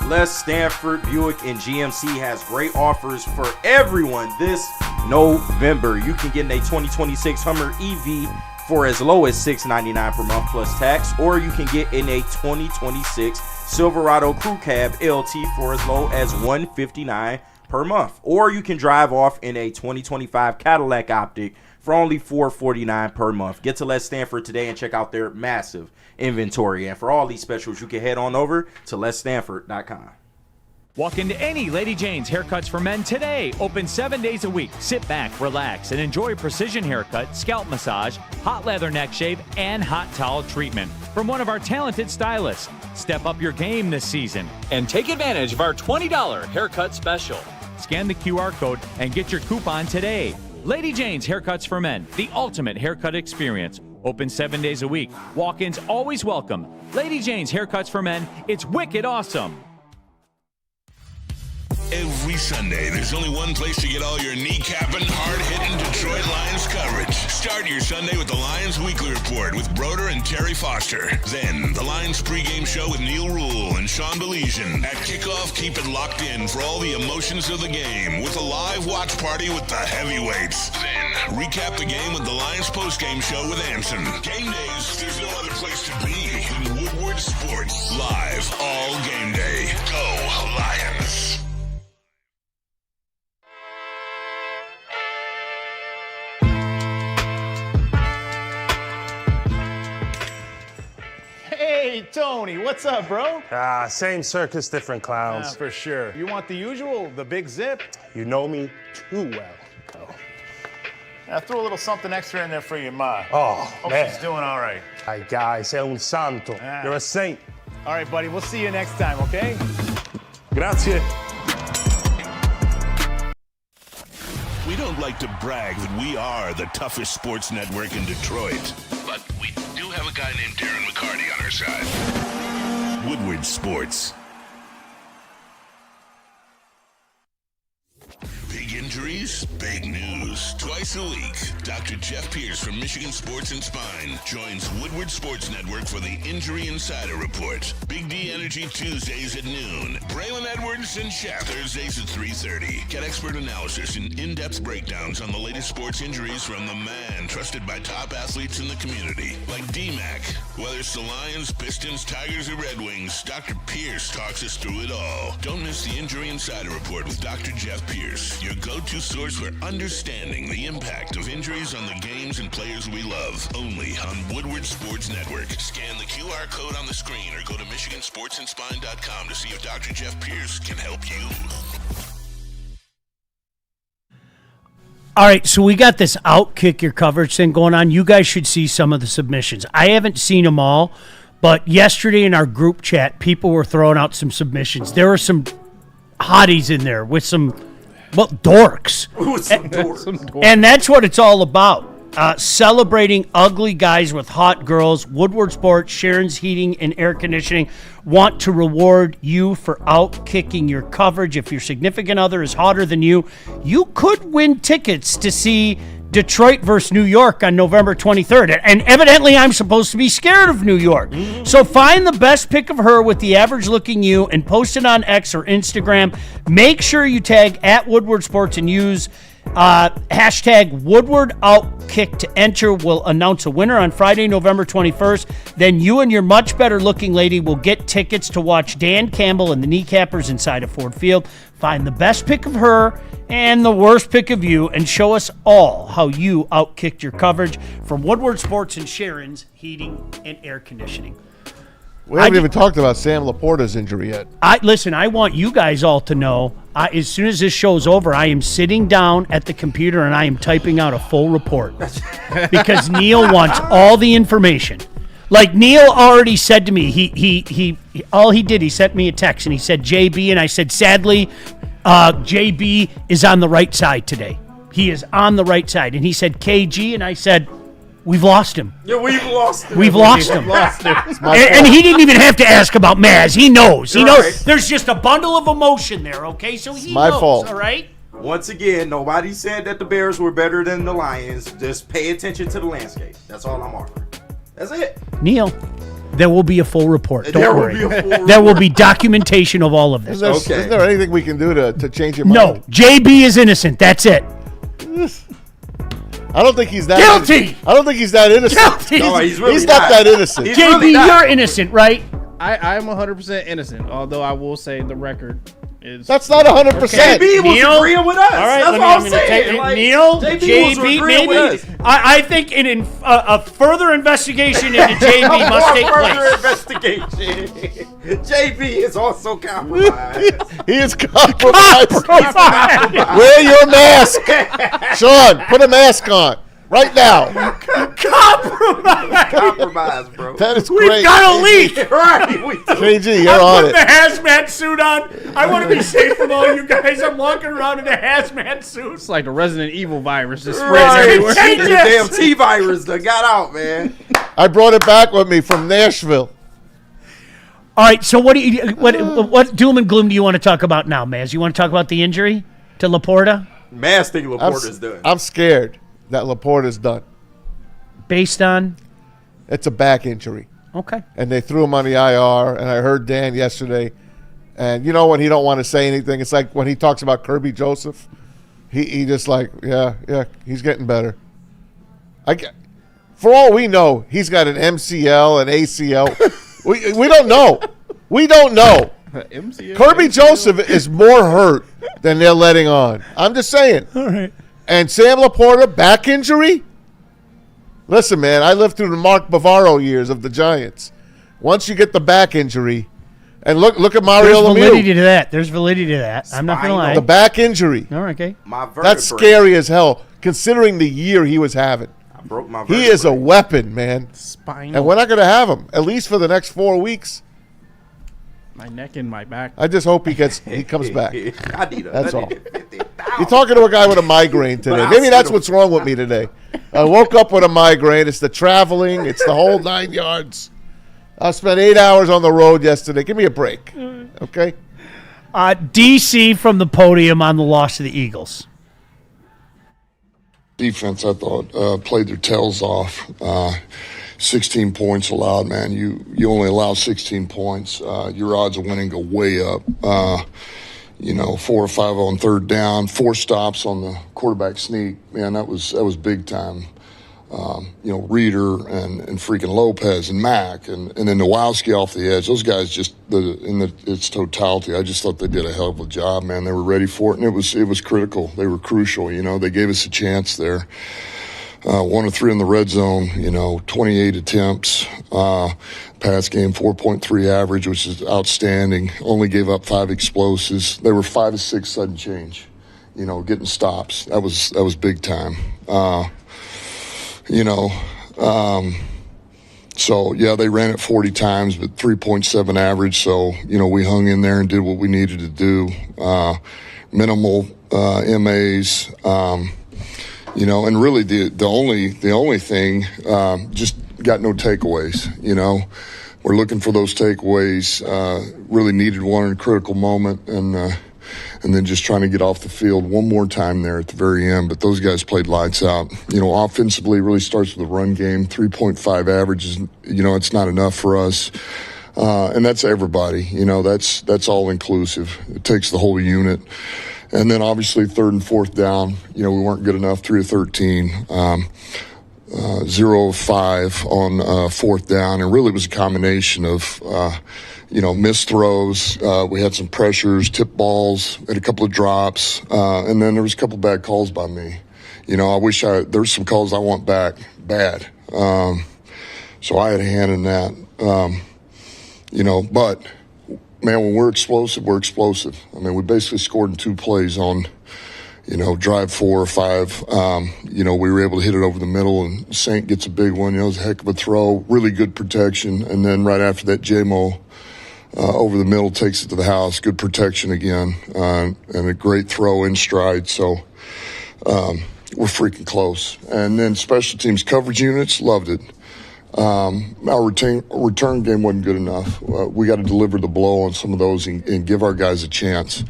Les Stanford Buick and GMC has great offers for everyone this November. You can get a 2026 Hummer EV for as low as $699 per month plus tax, or you can get in a 2026 Silverado Crew Cab LT for as low as $159 per month, or you can drive off in a 2025 Cadillac Optic for only $449 per month. Get to Les Stanford today and check out their massive inventory. And for all these specials, you can head on over to lesstanford.com. Walk into any Lady Jane's Haircuts for Men today. Open 7 days a week. Sit back, relax, and enjoy precision haircut, scalp massage, hot leather neck shave, and hot towel treatment from one of our talented stylists. Step up your game this season and take advantage of our $20 haircut special. Scan the QR code and get your coupon today. Lady Jane's Haircuts for Men, the ultimate haircut experience. Open 7 days a week. Walk-ins always welcome. Lady Jane's Haircuts for Men. It's wicked awesome. Every Sunday, there's only one place to get all your kneecapping, hard-hitting Detroit Lions coverage. Start your Sunday with the Lions Weekly Report with Broder and Terry Foster. Then, the Lions pregame show with Neil Rule and Sean Baligian. At kickoff, keep it locked in for all the emotions of the game with a live watch party with the heavyweights. Then, recap the game with the Lions postgame show with Anson. Game days, there's no other place to be than Woodward Sports. Live all game day. Go Lions. Hey, Tony, what's up, bro? Same circus, different clowns. For sure. You want the usual, the big zip? You know me too well. Oh. I threw a little something extra in there for your ma. Oh, Hope man. she's doing all right. Ay, guy, sei un santo. You're a saint. All right, buddy, we'll see you next time, okay? Grazie. We don't don't like to brag that we are the toughest sports network in Detroit, but we do have a guy named Darren McCarty on our side. Woodward Sports. Big injuries, big news. Twice a week, Dr. Jeff Pierce from Michigan Sports and Spine joins Woodward Sports Network for the Injury Insider Report. Big D Energy Tuesdays at noon. Braylon Edwards and Shaq Thursdays at 3:30. Get expert analysis and in-depth breakdowns on the latest sports injuries from the man trusted by top athletes in the community, like D-Mac. Whether it's the Lions, Pistons, Tigers, or Red Wings, Dr. Pierce talks us through it all. Don't miss the Injury Insider Report with Dr. Jeff Pierce, your go-to source for understanding the impact of injuries on the games and players we love. Only on Woodward Sports Network. Scan the QR code on the screen or go to MichiganSportsandSpine.com to see if Dr. Jeff Pierce can help you. All right, so we got this outkick your coverage thing going on. You guys should see some of the submissions. I haven't seen them all, but yesterday in our group chat, people were throwing out some submissions. There were some hotties in there with some, well, dorks. Ooh, some dorks. And that's what it's all about. Celebrating ugly guys with hot girls. Woodward Sports, Sharon's Heating and Air Conditioning want to reward you for outkicking your coverage. If your significant other is hotter than you, you could win tickets to see Detroit versus New York on November 23rd. And evidently I'm supposed to be scared of New York. So find the best pic of her with the average looking you and post it on X or Instagram. Make sure you tag at Woodward Sports and use hashtag Woodward Outkick to enter. We'll announce a winner on Friday, November 21st. Then you and your much better looking lady will get tickets to watch Dan Campbell and the Kneecappers inside of Ford Field. Find the best pic of her and the worst pic of you and show us all how you outkicked your coverage from Woodward Sports and Sharon's Heating and Air Conditioning. We haven't even talked about Sam Laporta's injury yet. Listen, I want you guys all to know, as soon as this show's over, I am sitting down at the computer and I am typing out a full report because Neil wants all the information. Like Neil already said to me, he sent me a text and he said JB, and I said, sadly, JB is on the right side today. He is on the right side. And he said KG, and I said, we've lost him. Yeah, we've lost him. We've lost him. And he didn't even have to ask about Maz. He knows. He knows. There's just a bundle of emotion there, okay? So he my knows, fault. all right? Once again, nobody said that the Bears were better than the Lions. Just pay attention to the landscape. That's all I'm offering. That's it. Neil, there will be a full report. Don't worry. Will be a full there will be documentation of all of this. Is there anything we can do to change your mind? No. JB is innocent. That's it. I don't think he's that guilty. I don't think he's that innocent. Guilty. No, he's really not that innocent. He's JB, really not. you're innocent, right? I'm 100% innocent, although I will say the record is... That's not 100%. JB was Neil? agreeing with us. All right, That's what I'm saying. Like, Neil, JB was JB, agreeing with us. maybe. I think a further investigation into JB must take Further place. investigation. JB is also compromised. He is compromised. Wear your mask. Sean, put a mask on. Right now. Compromise, bro. That is We've great. got a leak. Right. We do. KG, you're I'm on putting it. the hazmat suit on. I want to be safe from all you guys. I'm walking around in a hazmat suit. It's like the Resident Evil virus just spreads Right. everywhere. The damn T virus that got out, man. I brought it back with me from Nashville. All right, so what doom and gloom do you want to talk about now, Maz? You want to talk about the injury to Laporta? Maz think Laporta's done. I'm scared that Laporta's done. Based on? It's a back injury. Okay. And they threw him on the IR, and I heard Dan yesterday, and you know when he don't want to say anything, it's like when he talks about Kirby Joseph, he just like, yeah, he's getting better. For all we know, he's got an MCL, an ACL. we don't know. We don't know. MCL, Kirby Joseph is more hurt than they're letting on. I'm just saying. All right. And Sam Laporta, back injury? Listen, man, I lived through the Mark Bavaro years of the Giants. Once you get the back injury, and look at Mario Lemieux. There's validity to that. I'm not going to lie. The back injury. All right, okay. That's scary as hell, considering the year he was having. I broke my vertebrae. He is a weapon, man. Spinal. And we're not going to have him, at least for the next 4 weeks. My neck and my back. I just hope he comes back. I need That's all. $150,000. You're talking to a guy with a migraine today. Maybe that's what's wrong with me today. I woke up with a migraine. It's the traveling. It's the whole 9 yards. I spent 8 hours on the road yesterday. Give me a break, okay? DC from the podium on the loss to the Eagles. Defense, I thought, played their tails off. 16 points allowed, man. You only allow 16 points. Your odds of winning go way up. 4 or 5 on third down, 4 stops on the quarterback sneak. Man, that was big time. Reeder and freaking Lopez and Mack and then Nowowski off the edge. Those guys just in its totality. I just thought they did a hell of a job, man. They were ready for it, and it was critical. They were crucial. They gave us a chance there. 1 of 3 in the red zone. 28 attempts. Pass game 4.3 average, which is outstanding. Only gave up 5 explosives. They were 5 of 6 sudden change. Getting stops. That was big time. So, yeah, they ran it 40 times, but 3.7 average. So, we hung in there and did what we needed to do. Minimal MAs, and really the only thing, just got no takeaways, We're looking for those takeaways, really needed one in a critical moment, and then just trying to get off the field one more time there at the very end. But those guys played lights out. Offensively, it really starts with the run game. 3.5 average is, it's not enough for us. And that's everybody. That's all inclusive. It takes the whole unit. And then obviously 3rd and 4th down, we weren't good enough. 3 of 13. 0 of 5 on 4th down. And really it was a combination of, missed throws. We had some pressures, tip balls, had a couple of drops. And then there was a couple of bad calls by me. I wish there's some calls I want back bad. So I had a hand in that. But man, when we're explosive, we're explosive. I mean, we basically scored in 2 plays on, drive 4 or 5. We were able to hit it over the middle, and Saint gets a big one. It was a heck of a throw, really good protection. And then right after that, J-Mo over the middle takes it to the house. Good protection again, and a great throw in stride. So we're freaking close. And then special teams coverage units, loved it. Our return game wasn't good enough. We got to deliver the blow on some of those and give our guys a chance.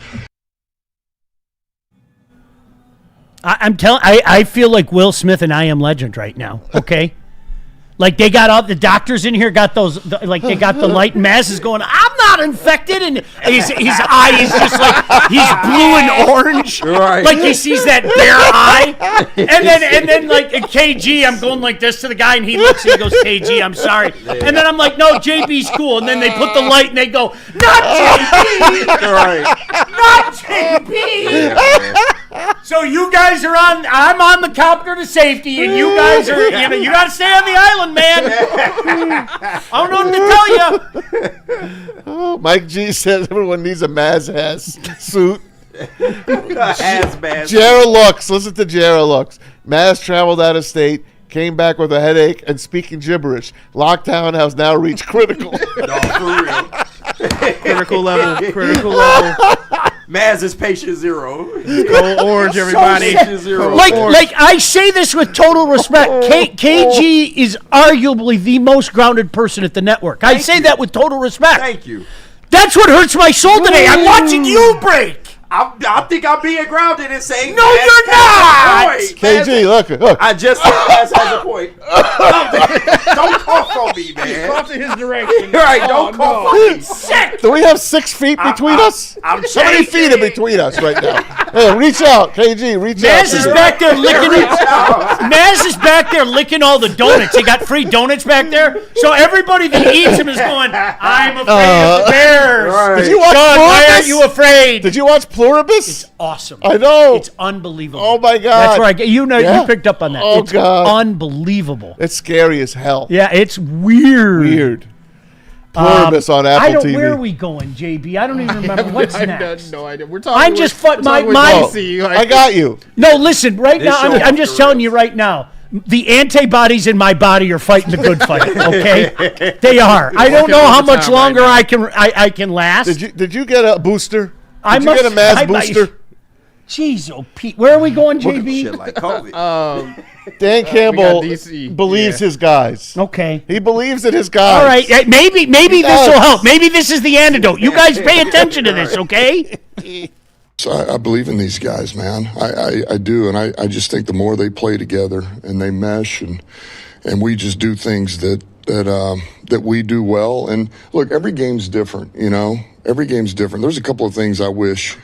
I feel like Will Smith and I Am Legend right now, okay? Like they got all the doctors in here, got those, they got the light, and Maz is going, I'm not infected, and his eye is just like, he's blue and orange, right. Like he sees that bear eye, and then like in KG, I'm going like this to the guy, and he looks and he goes, KG, I'm sorry, and then I'm like, no, JB's cool, and then they put the light, and they go, not JB, not JB. So you guys are I'm on the copter to safety, and you guys are, you got to stay on the island, man. I don't know what to tell you. Oh, Mike G says everyone needs a Maz suit. Jared Lux, listen to Jared Lux. Maz traveled out of state, came back with a headache, and speaking gibberish. Lockdown has now reached critical. No, for real. Critical level. Maz is patient 0. Go orange, everybody. Patient 0. Like I say this with total respect. KG is arguably the most grounded person at the network. I say that with total respect. Thank you. That's what hurts my soul today. I'm watching you break. I think I'm being grounded and saying no, you're not. KG, look. I just said Maz has a point. Don't cough on me, man. Cough in his direction. Right, don't cough on me. Sick. Do we have 6 feet between us? I'm How many feet are between us right now? Hey, reach out, KG, reach out. Maz is back there licking Maz is back there licking all the donuts. They got free donuts back there. So everybody that eats them is going, I'm afraid of the bears. Right. Did you watch Sean, Pluribus? why aren't you afraid? Did you watch Pluribus? It's awesome. I know. It's unbelievable. Oh, my God. That's where you picked up on that. Oh, it's God. Unbelievable. It's scary as hell. Yeah, it's weird. Pluribus on Apple TV. Where are we going, JB? I don't even remember what's next. No idea. We're talking. I'm just I got you. No, listen. Right now, I'm just telling you right now. The antibodies in my body are fighting the good fight. Okay, they are. I don't know how much longer I can last. Did you get a booster? Did you get a Maz booster? Jeez, oh Pete, where are we going, JB? Shit like COVID. Dan Campbell DC. believes his guys. Okay. He believes in his guys. All right, maybe this will help. Maybe this is the antidote. You guys pay attention to this, okay? So I believe in these guys, man. I do, and I just think the more they play together and they mesh and we just do things that we do well. And look, every game's different, you know. Every game's different. There's a couple of things I wish,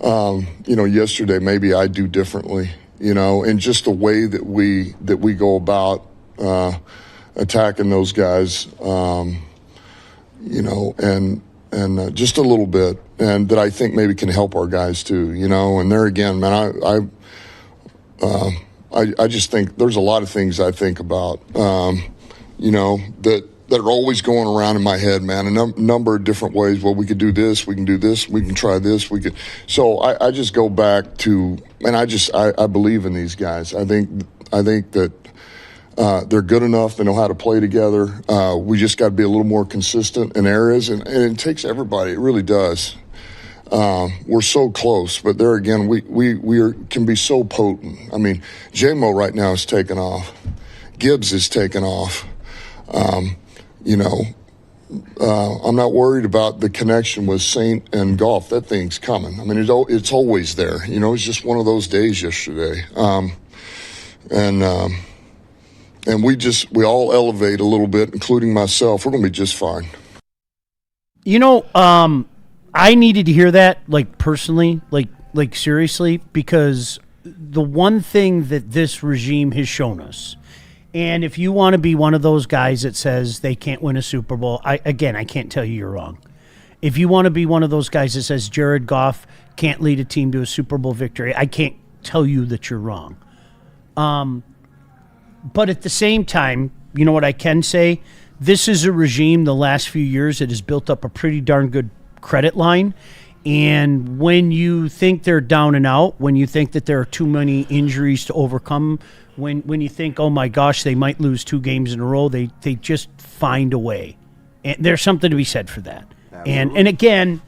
yesterday maybe I do differently, you know, and just the way that we go about attacking those guys, and just a little bit, and that I think maybe can help our guys too, you know. And there again, man, I just think there's a lot of things I think about, that are always going around in my head, man. A number of different ways. Well, we could do this, we can do this, we can try this, we could. So I just go back to, and I believe in these guys. I think that they're good enough. They know how to play together. We just got to be a little more consistent in areas, and it takes everybody. It really does. We're so close, but there again, we can be so potent. I mean, J-Mo right now is taking off. Gibbs is taking off. I'm not worried about the connection with Saint and Goff. That thing's coming. I mean, it's always there. You know, it's just one of those days yesterday. And we all elevate a little bit, including myself. We're going to be just fine. You know, I needed to hear that, like, personally, like seriously, because the one thing that this regime has shown us, and if you want to be one of those guys that says they can't win a Super Bowl, I can't tell you you're wrong. If you want to be one of those guys that says Jared Goff can't lead a team to a Super Bowl victory, I can't tell you that you're wrong. But at the same time, you know what I can say? This is a regime the last few years that has built up a pretty darn good credit line. And when you think they're down and out, when you think that there are too many injuries to overcome, when you think, oh my gosh, they might lose 2 games in a row, they just find a way. And there's something to be said for that. Absolutely. And again,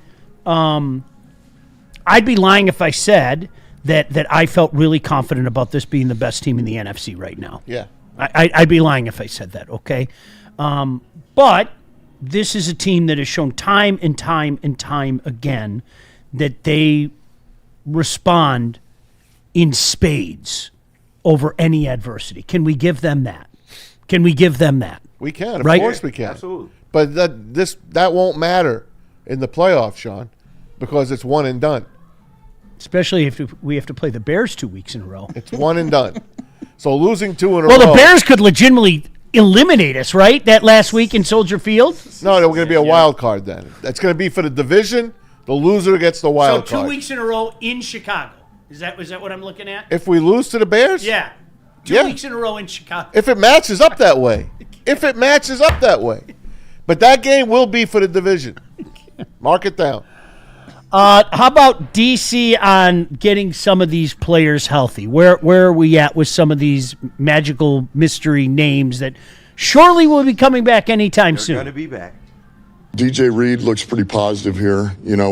I'd be lying if I said that I felt really confident about this being the best team in the NFC right now. Yeah. I'd be lying if I said that, okay? But this is a team that has shown time and time and time again that they respond in spades over any adversity. Can we give them that? We can. Of course we can. Absolutely. But that won't matter in the playoffs, Sean, because it's one and done. Especially if we have to play the Bears 2 weeks in a row. It's one and done. So losing 2 in a row. Well, the Bears could legitimately eliminate us, right? That last week in Soldier Field? No, they're going to be a wild card then. That's going to be for the division. The loser gets the wild card. So 2 weeks in a row in Chicago. Is that what I'm looking at? If we lose to the Bears? Yeah. 2 weeks in a row in Chicago. If it matches up that way. But that game will be for the division. Mark it down. How about DC on getting some of these players healthy? Where are we at with some of these magical mystery names that surely will be coming back anytime soon? They're going to be back. DJ Reed looks pretty positive here. You know,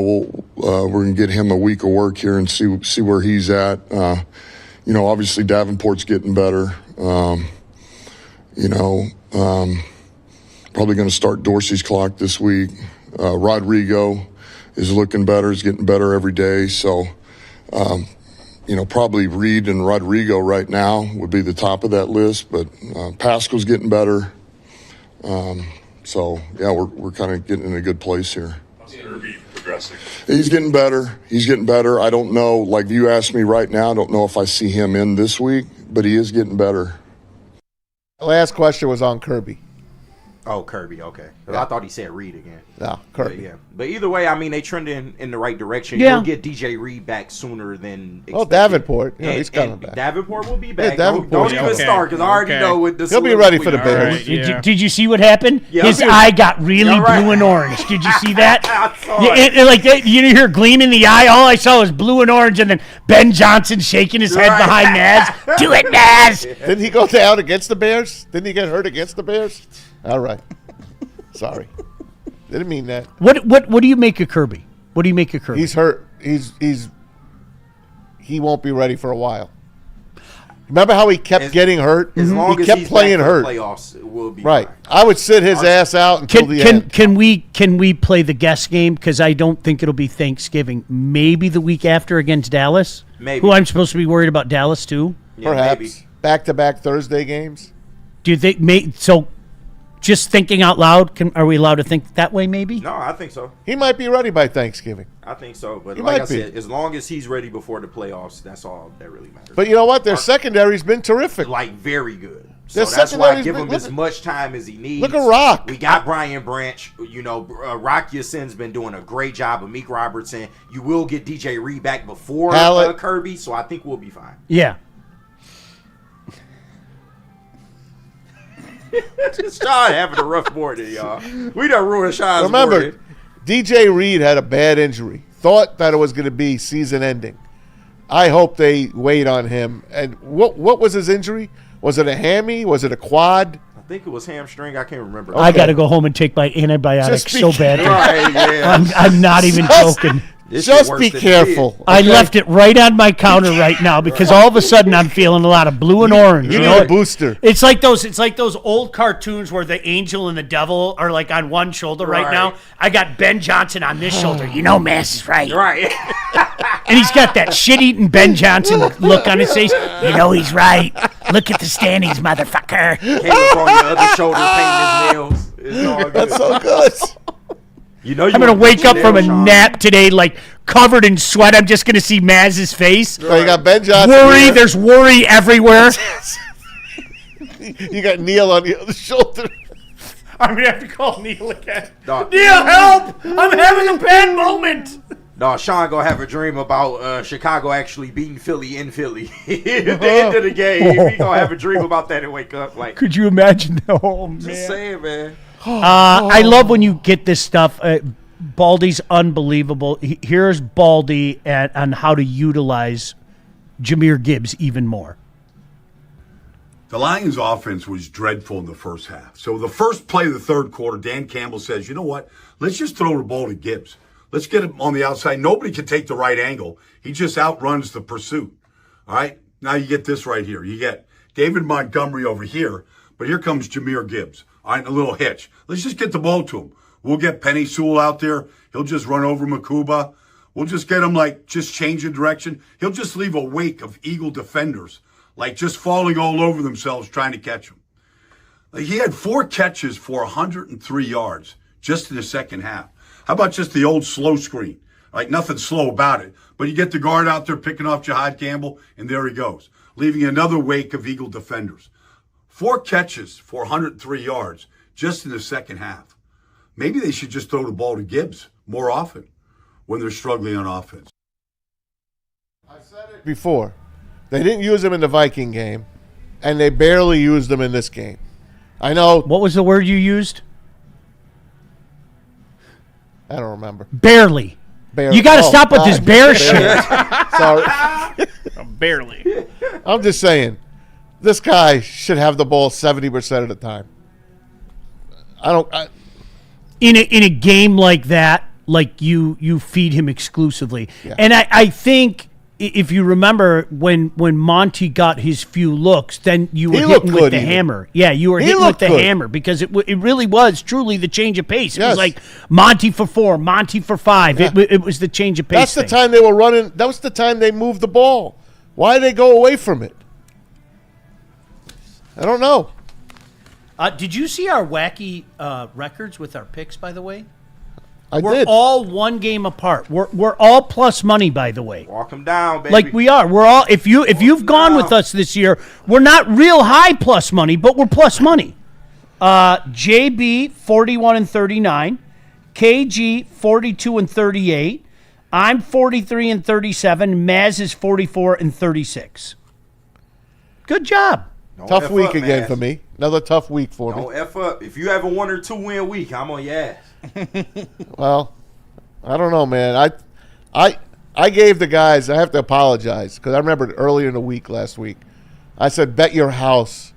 we're going to get him a week of work here and see where he's at. Obviously Davenport's getting better. Probably going to start Dorsey's clock this week. Rodrigo is looking better, is getting better every day. So, probably Reed and Rodrigo right now would be the top of that list, but Pascal's getting better. We're kind of getting in a good place here. How's Kirby progressing? He's getting better. I don't know. Like you asked me right now, I don't know if I see him in this week, but he is getting better. Last question was on Kirby. Oh, Kirby, okay. I thought he said Reed again. No, Kirby. But either way, I mean, they trending in the right direction. Yeah. You'll get DJ Reed back sooner than expected. Oh, Davenport. He's coming back. Davenport will be back. Yeah, don't even start, because I already know what this He'll be ready for the Bears. Right, Did you see what happened? Yeah, his eye got really blue and orange. Did you see that? I saw it. You hear gleam in the eye. All I saw was blue and orange, and then Ben Johnson shaking his head behind Naz. Do it, Naz! Didn't he go down against the Bears? Didn't he get hurt against the Bears? All right. Sorry. Didn't mean that. What do you make of Kirby? He's hurt. He's he won't be ready for a while. Remember how he kept getting hurt? As long he as kept he's playing back for hurt. the playoffs, it will be Right. fine. I would sit his ass out until the end. Can we play the guess game? Because I don't think it'll be Thanksgiving. Maybe the week after against Dallas. Maybe. Who I'm supposed to be worried about Dallas too. Yeah, Perhaps maybe. back-to-back Thursday games. Do you think? So, just thinking out loud, are we allowed to think that way? Maybe. No, I think so. He might be ready by Thanksgiving. I think so. But He like might I be. said, as long as he's ready before the playoffs, that's all that really matters. But you know what? Their secondary's been terrific. Like, very good. Their So that's why I secondary's give been- him look as at- much time as he needs. look at Rock. We got Brian Branch. You know, Rock Yassin's been doing a great job. Amik Robertson. You will get DJ Reed back before Hallett. Kirby, so I think we'll be fine. Yeah. Sean having a rough morning, y'all. We done ruined Sean's Remember, morning. DJ Reed had a bad injury. Thought that it was going to be season-ending. I hope they wait on him. And what was his injury? Was it a hammy? Was it a quad? I think it was hamstring. I can't remember. I got to go home and take my antibiotics Just be so bad. Right, yeah. I'm not even joking. This Just shit worse be than careful. it I okay? left it right on my counter right now because all of a sudden I'm feeling a lot of blue and orange. You You need know, a booster. It's like those old cartoons where the angel and the devil are like on one shoulder right, Right. now. I got Ben Johnson on this shoulder. You know, Mass is right. Right. And he's got that shit-eating Ben Johnson look on his face. You know he's right. Look at the standings, motherfucker. Caleb on your other shoulder painting his nails. It's all good. That's so good. You know, I'm going to wake up from a nap today like covered in sweat. I'm just going to see Maz's face. So you got Ben Johnson. Worry. here. There's worry everywhere. You got Neil on the other shoulder. I'm going to have to call Neil again. No. Neil, help! I'm having a bad moment. No, Sean gonna have a dream about Chicago actually beating Philly in Philly. At the end of the game, he gonna have a dream about that and wake up like. Could you imagine? Oh, man. Just saying, man. I love when you get this stuff. Baldy's unbelievable. Here's Baldy on how to utilize Jahmyr Gibbs even more. The Lions' offense was dreadful in the first half. So the first play of the third quarter, Dan Campbell says, you know what? Let's just throw the ball to Gibbs. Let's get him on the outside. Nobody can take the right angle. He just outruns the pursuit. All right? Now you get this right here. You get David Montgomery over here, but here comes Jahmyr Gibbs. All right, a little hitch. Let's just get the ball to him. We'll get Penny Sewell out there. He'll just run over Makuba. We'll just get him, like, just change the direction. He'll just leave a wake of Eagle defenders, like just falling all over themselves trying to catch him. Like, he had 4 catches for 103 yards just in the second half. How about just the old slow screen? Like, nothing slow about it. But you get the guard out there picking off Jahad Campbell, and there he goes, leaving another wake of Eagle defenders. 4 catches for 103 yards just in the second half. Maybe they should just throw the ball to Gibbs more often when they're struggling on offense. Before, they didn't use him in the Viking game, and they barely used him in this game. I know. What was the word you used? I don't remember. Barely. You got to stop with this bear shit. Sorry. Barely. I'm just saying, this guy should have the ball 70% of the time. In a game like that, like you feed him exclusively. Yeah. And I think if you remember when Monty got his few looks, then you were hitting with the hammer. Yeah, you were hitting with the hammer because it really was truly the change of pace. It was like Monty for 4, Monty for 5. Yeah. It was the change of pace. That's the time they were running. That was the time they moved the ball. Why did they go away from it? I don't know. Did you see our wacky records with our picks, by the way? We're We're all one game apart. We're all plus money, by the way. Walk them down, baby. Like we are. We're all. If you've gone with us this year, we're not real high plus money, but we're plus money. JB 41-39, KG 42-38. I'm 43-37. Maz is 44-36. Good job. Tough F week up, again man. for me. Another tough week for me. Don't F up. If you have a 1 or 2 win week, I'm on your ass. Well, I don't know, man. I gave the guys. I have to apologize because I remember earlier in the week last week, I said bet your house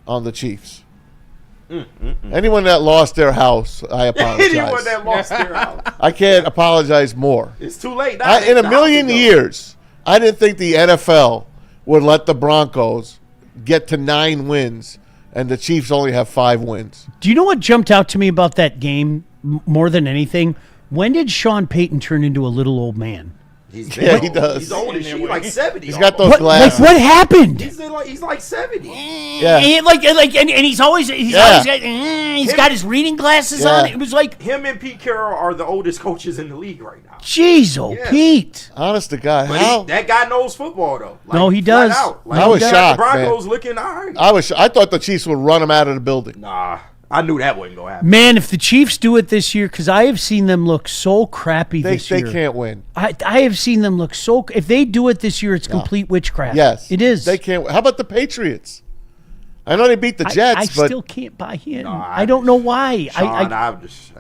on the Chiefs. Anyone that lost their house, I apologize. Anyone that lost their house. I can't apologize more. It's too late now. In a million years, I didn't think the NFL would let the Broncos get to 9 wins and the Chiefs only have 5 wins. Do you know what jumped out to me about that game more than anything? When did Sean Payton turn into a little old man? Yeah, he does. He's old as shit, like 70. He's got those glasses. Like, what happened? He's like 70. Yeah. And he's always he's got his reading glasses on. It was like him and Pete Carroll are the oldest coaches in the league right now. Jeez, Pete. Honest to God, But that guy knows football though. Like, No, he does. flat out. Like, I was the shocked, Broncos man. looking all right. I thought the Chiefs would run him out of the building. Nah, I knew that wasn't gonna happen. Man, if the Chiefs do it this year, because I have seen them look so crappy this year. They can't win. I have seen them look so. If they do it this year, it's complete witchcraft. Yes, it is. They can't. How about the Patriots? I know they beat the Jets, I but still can't buy in. I don't know why. Sean, I'm just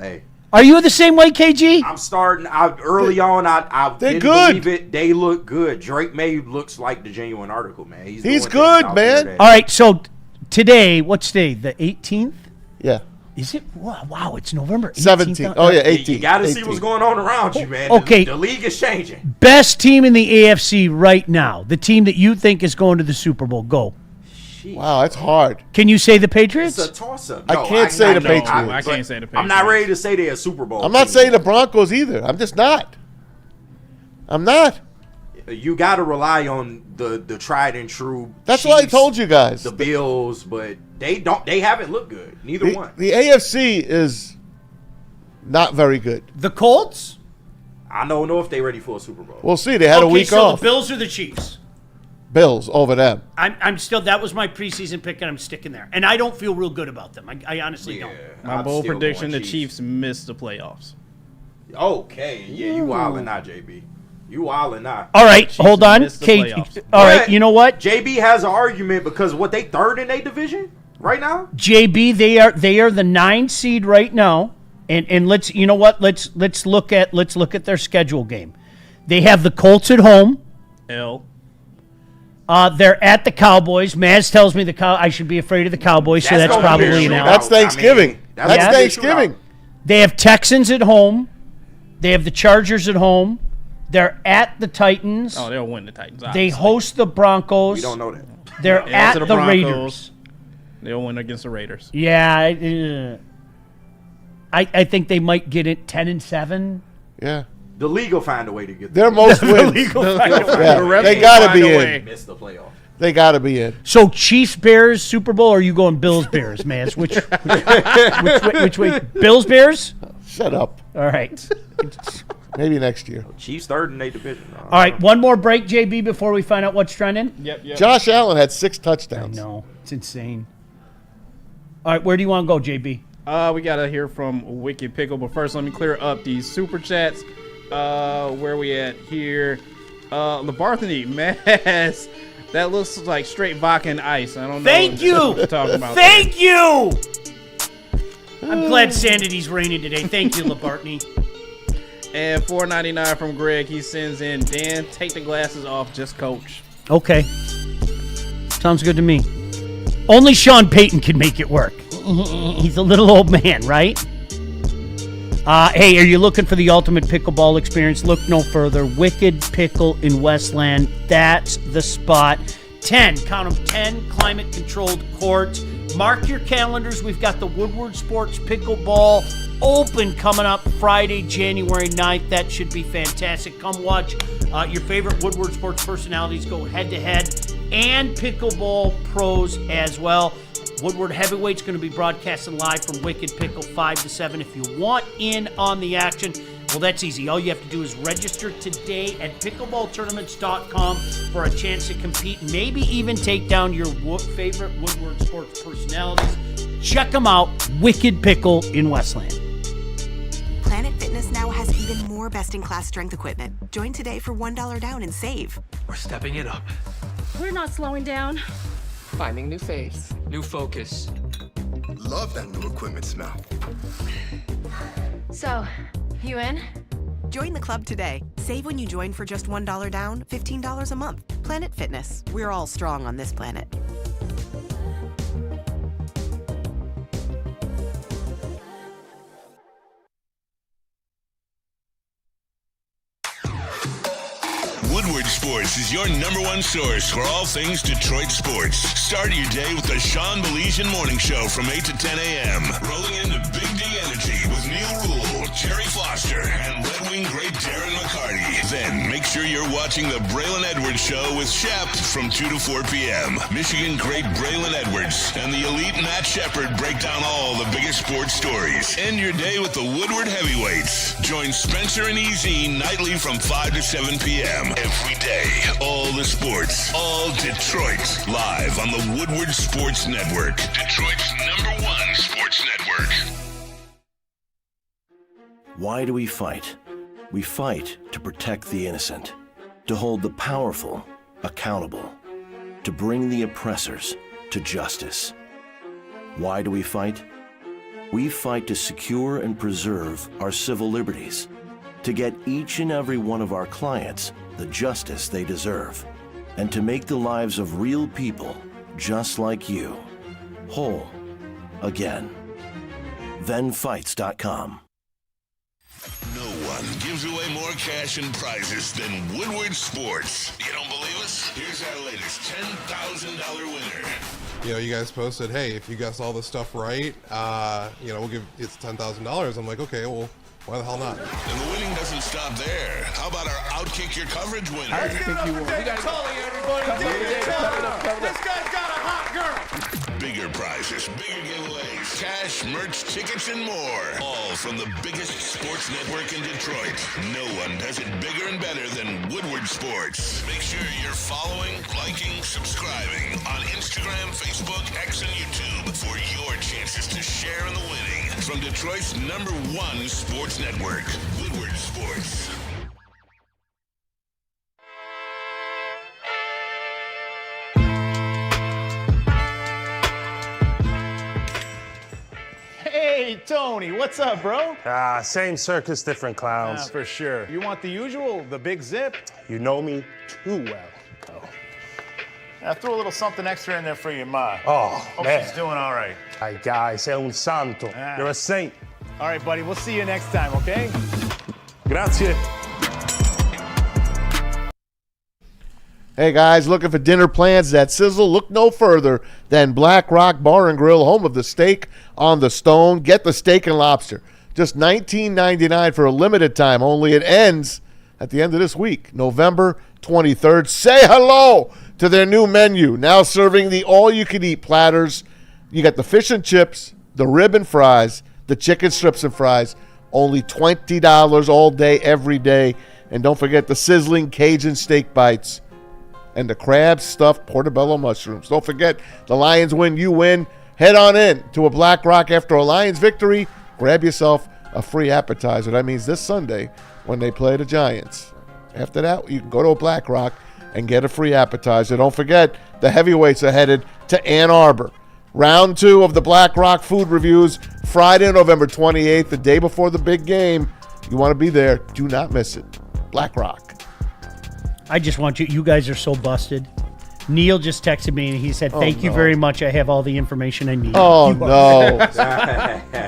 Are you the same way, KG? I'm starting. Early on, I they're didn't good. believe it. They look good. Drake May looks like the genuine article, man. He's doing good, things out man. there that- All right, so today, what's today? The 18th? Yeah. Is it? Wow, it's November 18th. 17. Oh, yeah, 18. You got to see what's going on around you, man. Okay. The league is changing. Best team in the AFC right now. The team that you think is going to the Super Bowl. Go. Wow, that's hard. Can you say the Patriots? It's a toss-up. I can't say the know. Patriots. I can't say the Patriots. I'm not ready to say they're a Super Bowl. I'm not team. saying the Broncos either. I'm just not. I'm not. You got to rely on the tried and true. That's why I told you guys. The Bills, but they haven't looked good. Neither one. The AFC is not very good. The Colts? I don't know if they're ready for a Super Bowl. We'll see. They had a week so off. the Bills or the Chiefs? Bills over them. I'm still. That was my preseason pick, and I'm sticking there. And I don't feel real good about them. I honestly don't. My bold prediction: the Chiefs miss the playoffs. Okay, yeah, you wildin' out, JB. You wildin' out. All right, Chiefs hold on. missed the Kate, playoffs. all right, you know what? JB has an argument because what they third in their division right now. JB, they are the 9 seed right now, and let's let's look at their schedule game. They have the Colts at home. They're at the Cowboys. Maz tells me I should be afraid of the Cowboys, so that's probably an L. That's Thanksgiving. That's Thanksgiving. They have Texans at home. They have the Chargers at home. They're at the Titans. Oh, they'll win the Titans. They obviously. host the Broncos. We don't know that. They're at to the Broncos. Raiders. They'll win against the Raiders. Yeah, I think they might get it 10-7. Yeah. The league will find a way to get Their most wins. league will find a way. Yeah, they got to be in. Miss the playoff. They got to be in. So Chiefs Bears Super Bowl, or are you going Bills Bears, Maz? Which way? Bills Bears? Shut up. All right. Maybe next year. Chiefs third in their division. All right, one more break, JB, before we find out what's trending. Yep. Josh Allen had 6 touchdowns. No, it's insane. All right, where do you want to go, JB? We gotta hear from Wicked Pickle, but first let me clear up these super chats. Where we at here? Labarthany, Mass. That looks like straight vodka and ice. I don't know. Thank you. What you're talking about. Thank you. I'm glad Sanity's raining today. Thank you, Labartney. And $4.99 from Greg. He sends in, Dan, take the glasses off, just coach. Okay. Sounds good to me. Only Sean Payton can make it work. He's a little old man, right? Hey, are you looking for the ultimate pickleball experience? Look no further. Wicked Pickle in Westland. That's the spot. 10, count them, 10 climate-controlled courts. Mark your calendars. We've got the Woodward Sports Pickleball Open coming up Friday, January 9th. That should be fantastic. Come watch your favorite Woodward Sports personalities go head-to-head, and pickleball pros as well. Woodward Heavyweight's going to be broadcasting live from Wicked Pickle 5 to 7. If you want in on the action, well, that's easy. All you have to do is register today at pickleballtournaments.com for a chance to compete, maybe even take down your favorite Woodward Sports personalities. Check them out, Wicked Pickle in Westland. Planet Fitness now has even more best-in-class strength equipment. Join today for $1 down and save. We're stepping it up. We're not slowing down. Finding new face, new focus. Love that new equipment smell. So, you in? Join the club today. Save when you join for just $1 down, $15 a month. Planet Fitness. We're all strong on this planet. Woodward Woodward Sports is your #1 source for all things Detroit sports. Start your day with the Sean Baligian Morning Show from 8 to 10 a.m. Rolling into Big D Energy with Neil Rule, Jerry Foster, and Red Wing great Darren McCarty. Then make sure you're watching the Braylon Edwards Show with Shep from 2 to 4 p.m. Michigan great Braylon Edwards and the elite Matt Shepard break down all the biggest sports stories. End your day with the Woodward Heavyweights. Join Spencer and EZ nightly from 5 to 7 p.m. Every day. All the sports. All Detroit. Live on the Woodward Sports Network. Detroit's #1 sports network. Why do we fight? We fight to protect the innocent, to hold the powerful accountable, to bring the oppressors to justice. Why do we fight? We fight to secure and preserve our civil liberties, to get each and every one of our clients the justice they deserve, and to make the lives of real people just like you whole again. ThenFights.com. No one gives away more cash and prizes than Woodward Sports. You don't believe us? Here's our latest $10,000 winner. You know, you guys posted, hey, if you guess all this stuff right, you know, we'll give it's $10,000. I'm like, okay, well, why the hell not? And the winning doesn't stop there. How about our Outkick Your Coverage winner? I think you won. We got everybody. This guy's got a hot girl. Bigger prizes, bigger giveaways, cash, merch, tickets, and more. All from the biggest sports network in Detroit. No one does it bigger and better than Woodward Sports. Make sure you're following, liking, subscribing on Instagram, Facebook, X, and YouTube for your chances to share in the winning. From Detroit's #1 sports network, Woodward Sports. Hey, Tony, what's up, bro? Same circus, different clowns. For sure. You want the usual, the big zip? You know me too well. I threw a little something extra in there for your ma. Oh, Hope man. she's doing all right. Ay, guy, sei un santo. You're a saint. All right, buddy, we'll see you next time, okay? Grazie. Hey guys, looking for dinner plans that sizzle? Look no further than Black Rock Bar and Grill, home of the steak on the stone. Get the steak and lobster. Just $19.99 for a limited time only. It ends at the end of this week, November 23rd. Say hello to their new menu, now serving the all-you-can-eat platters. You got the fish and chips, the rib and fries, the chicken strips and fries. Only $20 all day, every day. And don't forget the sizzling Cajun steak bites and the crab stuffed portobello mushrooms. Don't forget, the Lions win, you win. Head on in to a Black Rock after a Lions victory. Grab yourself a free appetizer. That means this Sunday when they play the Giants. After that, you can go to a Black Rock and get a free appetizer. Don't forget, the heavyweights are headed to Ann Arbor. Round 2 of the Black Rock food reviews, Friday, November 28th, the day before the big game. You want to be there. Do not miss it. Black Rock. I just want you guys are so busted. Neil just texted me and he said, thank you very much. I have all the information I need. Oh, no.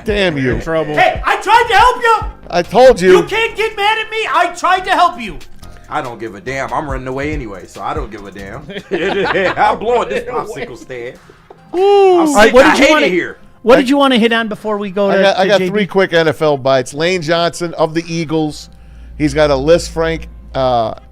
Damn you. In trouble. Hey, I tried to help you. I told you. You can't get mad at me. I tried to help you. I don't give a damn. I'm running away anyway, so I don't give a damn. I'm blowing this popsicle stand. Ooh. I'm sick. I hate it here. What did you want to hit on before we go to I got JB? 3 quick NFL bites. Lane Johnson of the Eagles. He's got a Liz Frank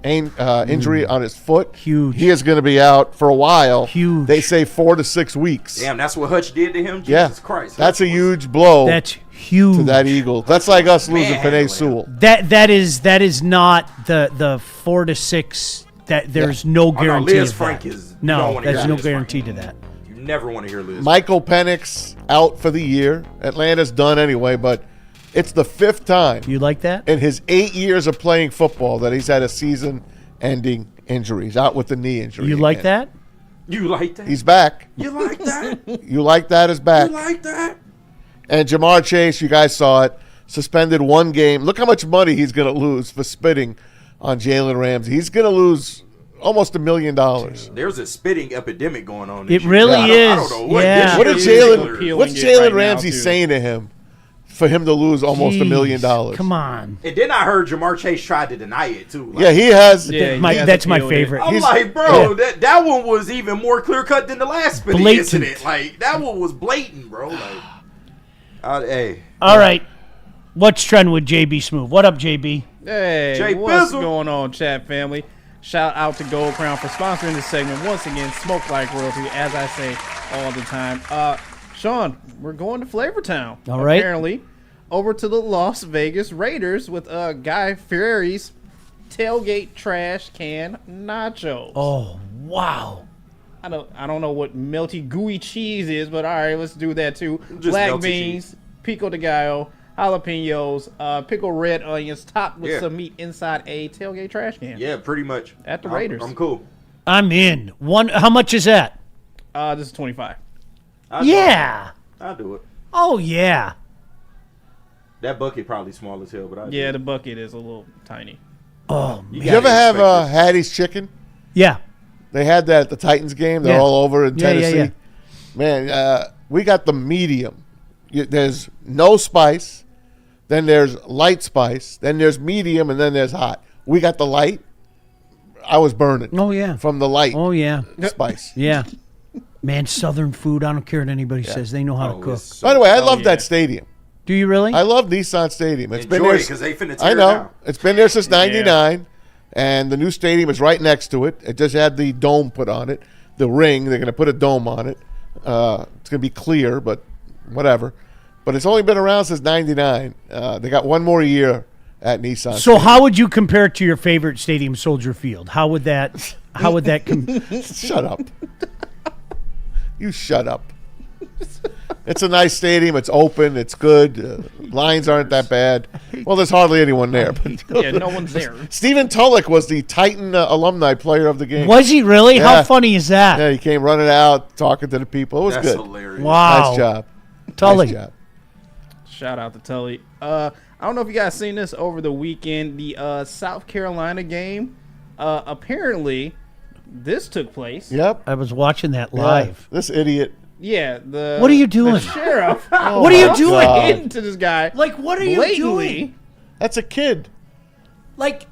injury on his foot. Huge. He is going to be out for a while. Huge. They say 4 to 6 weeks. Damn, that's what Hutch did to him? Yeah. Jesus Christ. That's a huge blow. That's huge to that Eagle. That's like us losing Penei Sewell. That is not the 4 to 6. That there's no guarantee. Liz of Frank that. is. No, there's no guarantee to that. You never want to hear Liz. Michael Penix out for the year. Atlanta's done anyway, but it's the 5th time. You like that? In his 8 years of playing football that he's had a season-ending injury. He's out with the knee injury. You like that? You like that? He's back. You like that? You like that is back. You like that? And Jamar Chase, you guys saw it, suspended 1 game. Look how much money he's going to lose for spitting on Jalen Ramsey. He's going to lose almost $1 million. There's a spitting epidemic going on. It really is. I don't know what. Yeah. What's Jalen Ramsey saying to him? for him to lose almost $1 million. Come on. And then I heard Jamar Chase tried to deny it too. Like, Yeah, he has. That's my favorite. I'm like, bro, that one was even more clear cut than the last spinning incident. Like that one was blatant, bro. Like, hey. All right. What's trending with JB Smooth? What up, JB? Hey, Jay what's Bizzle. going on, chat family? Shout out to Gold Crown for sponsoring this segment. Once again, smoke like royalty, as I say all the time. Sean, we're going to Flavortown. All right. Apparently, over to the Las Vegas Raiders with Guy Fieri's tailgate trash can nachos. Oh, wow. I don't know what melty gooey cheese is, but all right, let's do that too. Just Black melty beans, pico de gallo, jalapenos, pickled red onions, topped with some meat inside a tailgate trash can. Yeah, pretty much. At the Raiders. I'm cool. I'm in. How much is that? This is 25. I'll do it. Oh, yeah. That bucket probably small as hell, but I Yeah, the bucket is a little tiny. Oh, You ever have Hattie's Chicken? Yeah. They had that at the Titans game. They're all over in Tennessee. Yeah. Man, we got the medium. There's no spice. Then there's light spice. Then there's medium, and then there's hot. We got the light. I was burning. Oh, yeah. From the light. Oh, yeah. Spice. Yeah. Man, Southern food, I don't care what anybody says. They know how to cook. By the way, I love that stadium. Do you really? I love Nissan Stadium. It's been Enjoy there it 'cause they finna I tear it know. down. It's been there since '99, and the new stadium is right next to it. It just had the dome put on it, the ring. They're going to put a dome on it. It's going to be clear, but whatever. But it's only been around since '99. They got one more year at Nissan. So Stadium. how would you compare it to your favorite stadium, Soldier Field? How would that Shut up. You shut up. It's a nice stadium. It's open. It's good. Lines aren't that bad. Well, there's hardly anyone there. But Yeah, no one's there. Stephen Tulloch was the Titan alumni player of the game. Was he really? How funny is that? Yeah, he came running out, talking to the people. It was That's good. hilarious. Wow. Nice job. Tully. Nice job. Shout out to Tully. I don't know if you guys seen this over the weekend. The South Carolina game. Apparently, this took place. Yep. I was watching that live. Yeah, this idiot. Yeah. What are you doing? The sheriff. What are you doing? Hitting to this guy. Like, what are you blatantly. doing? That's a kid. Like,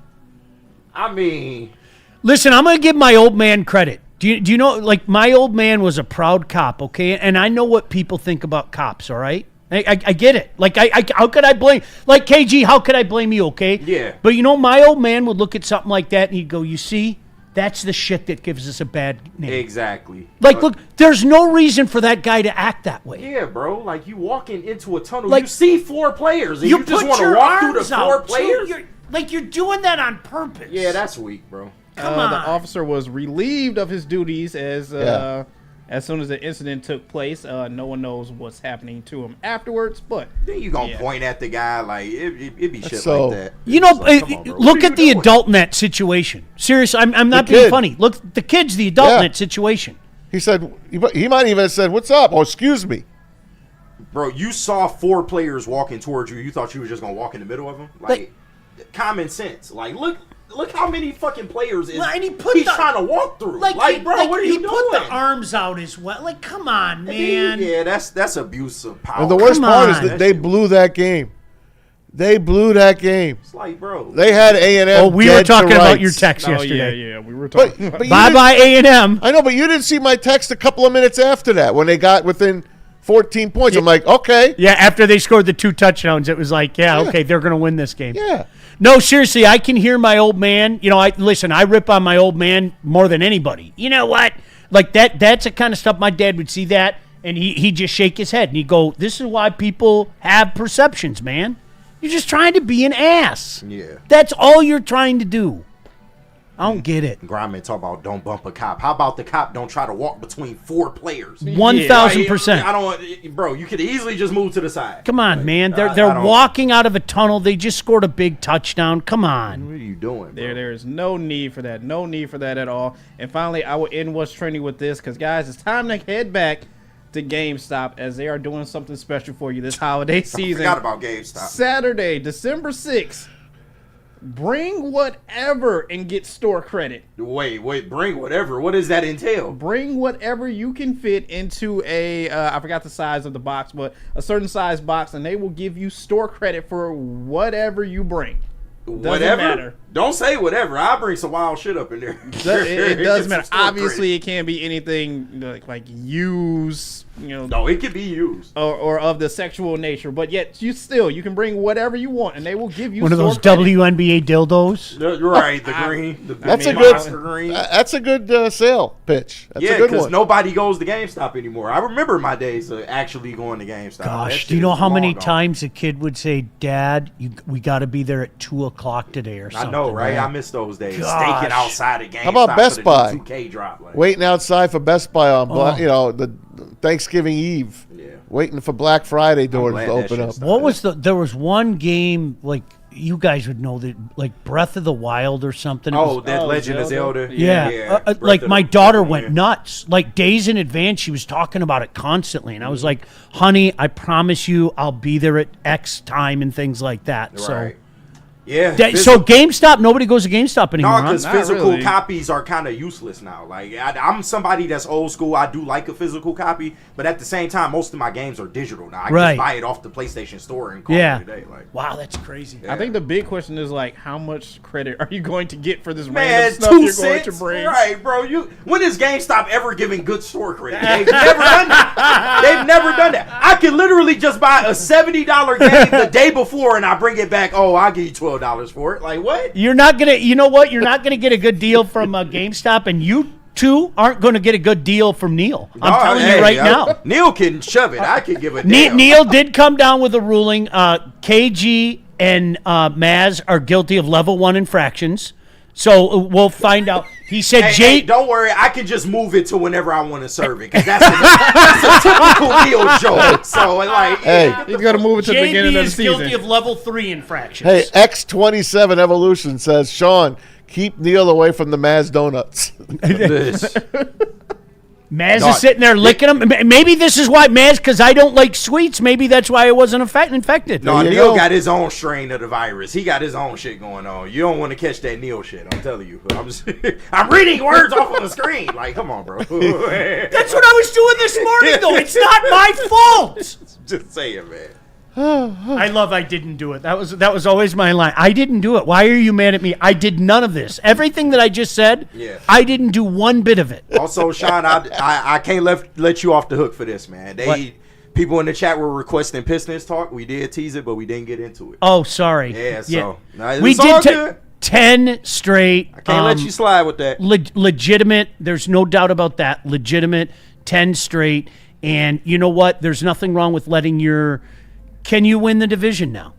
I mean, listen, I'm going to give my old man credit. Do you know, like, my old man was a proud cop, okay? And I know what people think about cops, all right? I get it. Like, how could I blame, like, KG, how could I blame you, okay? Yeah. But, you know, my old man would look at something like that and he'd go, you see, that's the shit that gives us a bad name. exactly. Like, look, there's no reason for that guy to act that way. Yeah, bro. Like you walking into a tunnel, Like, you see four players, and you just put want to your walk through the arms four out, too. players. You're doing that on purpose. Yeah, that's weak, bro. Come on. The officer was relieved of his duties as soon as the incident took place. No one knows what's happening to him afterwards, but Then you gonna point at the guy like it be shit So- like that. You know, It's like, come on, bro. look What are at the you doing? adult in that situation. Seriously, I'm not The being kid. funny. Look, the kid's the adult in that situation. He said, he might even have said, "What's up?" Oh, excuse me. Bro, you saw four players walking towards you. You thought you were just gonna walk in the middle of them? Like common sense. Like look how many fucking players is And he put he's the- trying to walk through. Like, bro, what are he you doing? put the arms out as well. Like, come on, man. Yeah, that's abuse of power. And the worst Come part is on. that they blew that game. They blew that game. It's like, bro. They had A&M. Oh, we were dead to talking about rights. your text oh yesterday. yeah, we were talking. But you Bye didn't- bye A&M. I know, but you didn't see my text a couple of minutes after that when they got within 14 points. I'm like, okay. Yeah, after they scored the 2 touchdowns, it was like, okay, they're going to win this game. Yeah. No, seriously, I can hear my old man. You know, I rip on my old man more than anybody. You know what? Like that's the kind of stuff my dad would see that, and he'd just shake his head, and he'd go, this is why people have perceptions, man. You're just trying to be an ass. Yeah. That's all you're trying to do. I don't get it. Grime talk about don't bump a cop. How about the cop don't try to walk between four players? 1,000%. I don't want, bro. You could easily just move to the side. Come on, man. I They're don't- walking out of a tunnel. They just scored a big touchdown. Come on. What are you doing, bro? There is no need for that. No need for that at all. And finally, I will end what's trending with this because, guys, it's time to head back to GameStop as they are doing something special for you this holiday season. I forgot about GameStop. Saturday, December 6th, Bring whatever and get store credit. Wait, bring whatever. What does that entail? Bring whatever you can fit into a, I forgot the size of the box, but a certain size box, and they will give you store credit for whatever you bring. Doesn't matter. Don't say whatever. I'll bring some wild shit up in there. It does matter. Obviously, it can't be anything like used, No, it can be used. Or of the sexual nature. But yet, you can bring whatever you want, and they will give you one of those credit. WNBA dildos. Right, the green. That's a good sale pitch. That's a good because one. nobody goes to GameStop anymore. I remember my days of actually going to GameStop. Gosh, do you know how many times a kid would say, "Dad, we got to be there at 2:00 today," or something? I know, right? I miss those days. Gosh. Staking outside of GameStop. How about Best Buy? 2K drop, Waiting outside for Best Buy on the Thanksgiving Eve. Yeah. Waiting for Black Friday doors to open up. What was there was one game, like, you guys would know, that, like Breath of the Wild or something. Legend of Zelda. Yeah. Like my daughter went nuts. Like days in advance, she was talking about it constantly. And I was like, honey, I promise you I'll be there at X time and things like that. Right. So. Yeah. So GameStop, nobody goes to GameStop anymore. No, because physical copies are kind of useless now. Like I'm somebody that's old school. I do like a physical copy, but at the same time, most of my games are digital now. I can just buy it off the PlayStation Store and call it a day. Like, wow, that's crazy. I think the big question is like, how much credit are you going to get for this Man, random stuff 2 you're cents? going to bring? Right, bro. When is GameStop ever giving good store credit? They've never done that. They've never done that. I could literally just buy a $70 game the day before and I bring it back. Oh, I'll give you $12 for it. Like, what? You're not gonna. You know what? You're not gonna get a good deal from GameStop, and you too aren't going to get a good deal from Neil. I'm telling you right now. Neil can shove it. I can give a damn. Neil did come down with a ruling. KG and Maz are guilty of level 1 infractions. So we'll find out. He said, hey, don't worry. I can just move it to whenever I want to serve it. Because that's a typical Neil joke. So, like, he's going to move it to the beginning of the season. JB is guilty of level 3 infractions. Hey, X27 Evolution says, Sean, keep Neil away from the Maz donuts. Maz is sitting there licking them. Maybe this is why, Maz, because I don't like sweets. Maybe that's why I wasn't infected. No, Neil got his own strain of the virus. He got his own shit going on. You don't want to catch that Neil shit. I'm telling you. I'm reading words off on the screen. Like, come on, bro. That's what I was doing this morning, though. It's not my fault. Just saying, man. I didn't do it. That was always my line. I didn't do it. Why are you mad at me? I did none of this. Everything that I just said, I didn't do one bit of it. Also, Sean, I can't let you off the hook for this, man. People in the chat were requesting Pistons talk. We did tease it, but we didn't get into it. Oh, sorry. Yeah, so we did 10 straight. I can't let you slide with that. Legitimate. There's no doubt about that. Legitimate 10 straight. And you know what? There's nothing wrong with letting your... Can you win the division now?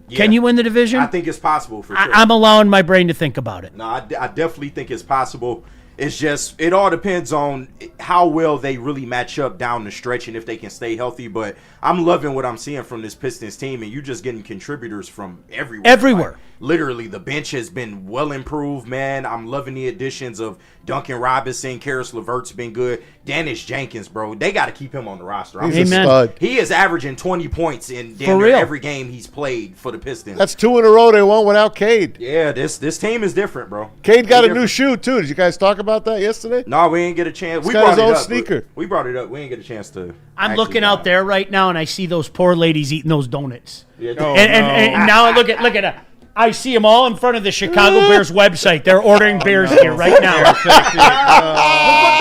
Yeah. Can you win the division? I think it's possible for sure. I'm allowing my brain to think about it. No, I definitely think it's possible. It's just, it all depends on how well they really match up down the stretch and if they can stay healthy. But I'm loving what I'm seeing from this Pistons team, and you're just getting contributors from everywhere. Everywhere. Like, literally, the bench has been well improved, man. I'm loving the additions of Duncan Robinson. Karis LeVert's been good. Dennis Jenkins, bro. They got to keep him on the roster. He's a stud. He is averaging 20 points in damn near every game he's played for the Pistons. That's 2 in a row they won without CADE. Yeah, this team is different, bro. CADE got a new shoe, too. Did you guys talk about that yesterday? No, we didn't get a chance. He's got his own sneaker. We brought it up. We didn't get a chance to. I'm looking out there right now, and I see those poor ladies eating those donuts. Yeah. And now I look at I see them all in front of the Chicago Bears website. They're ordering Bears gear right now. Look what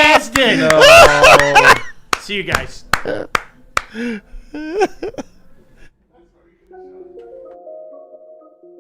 Matt's did. See you guys.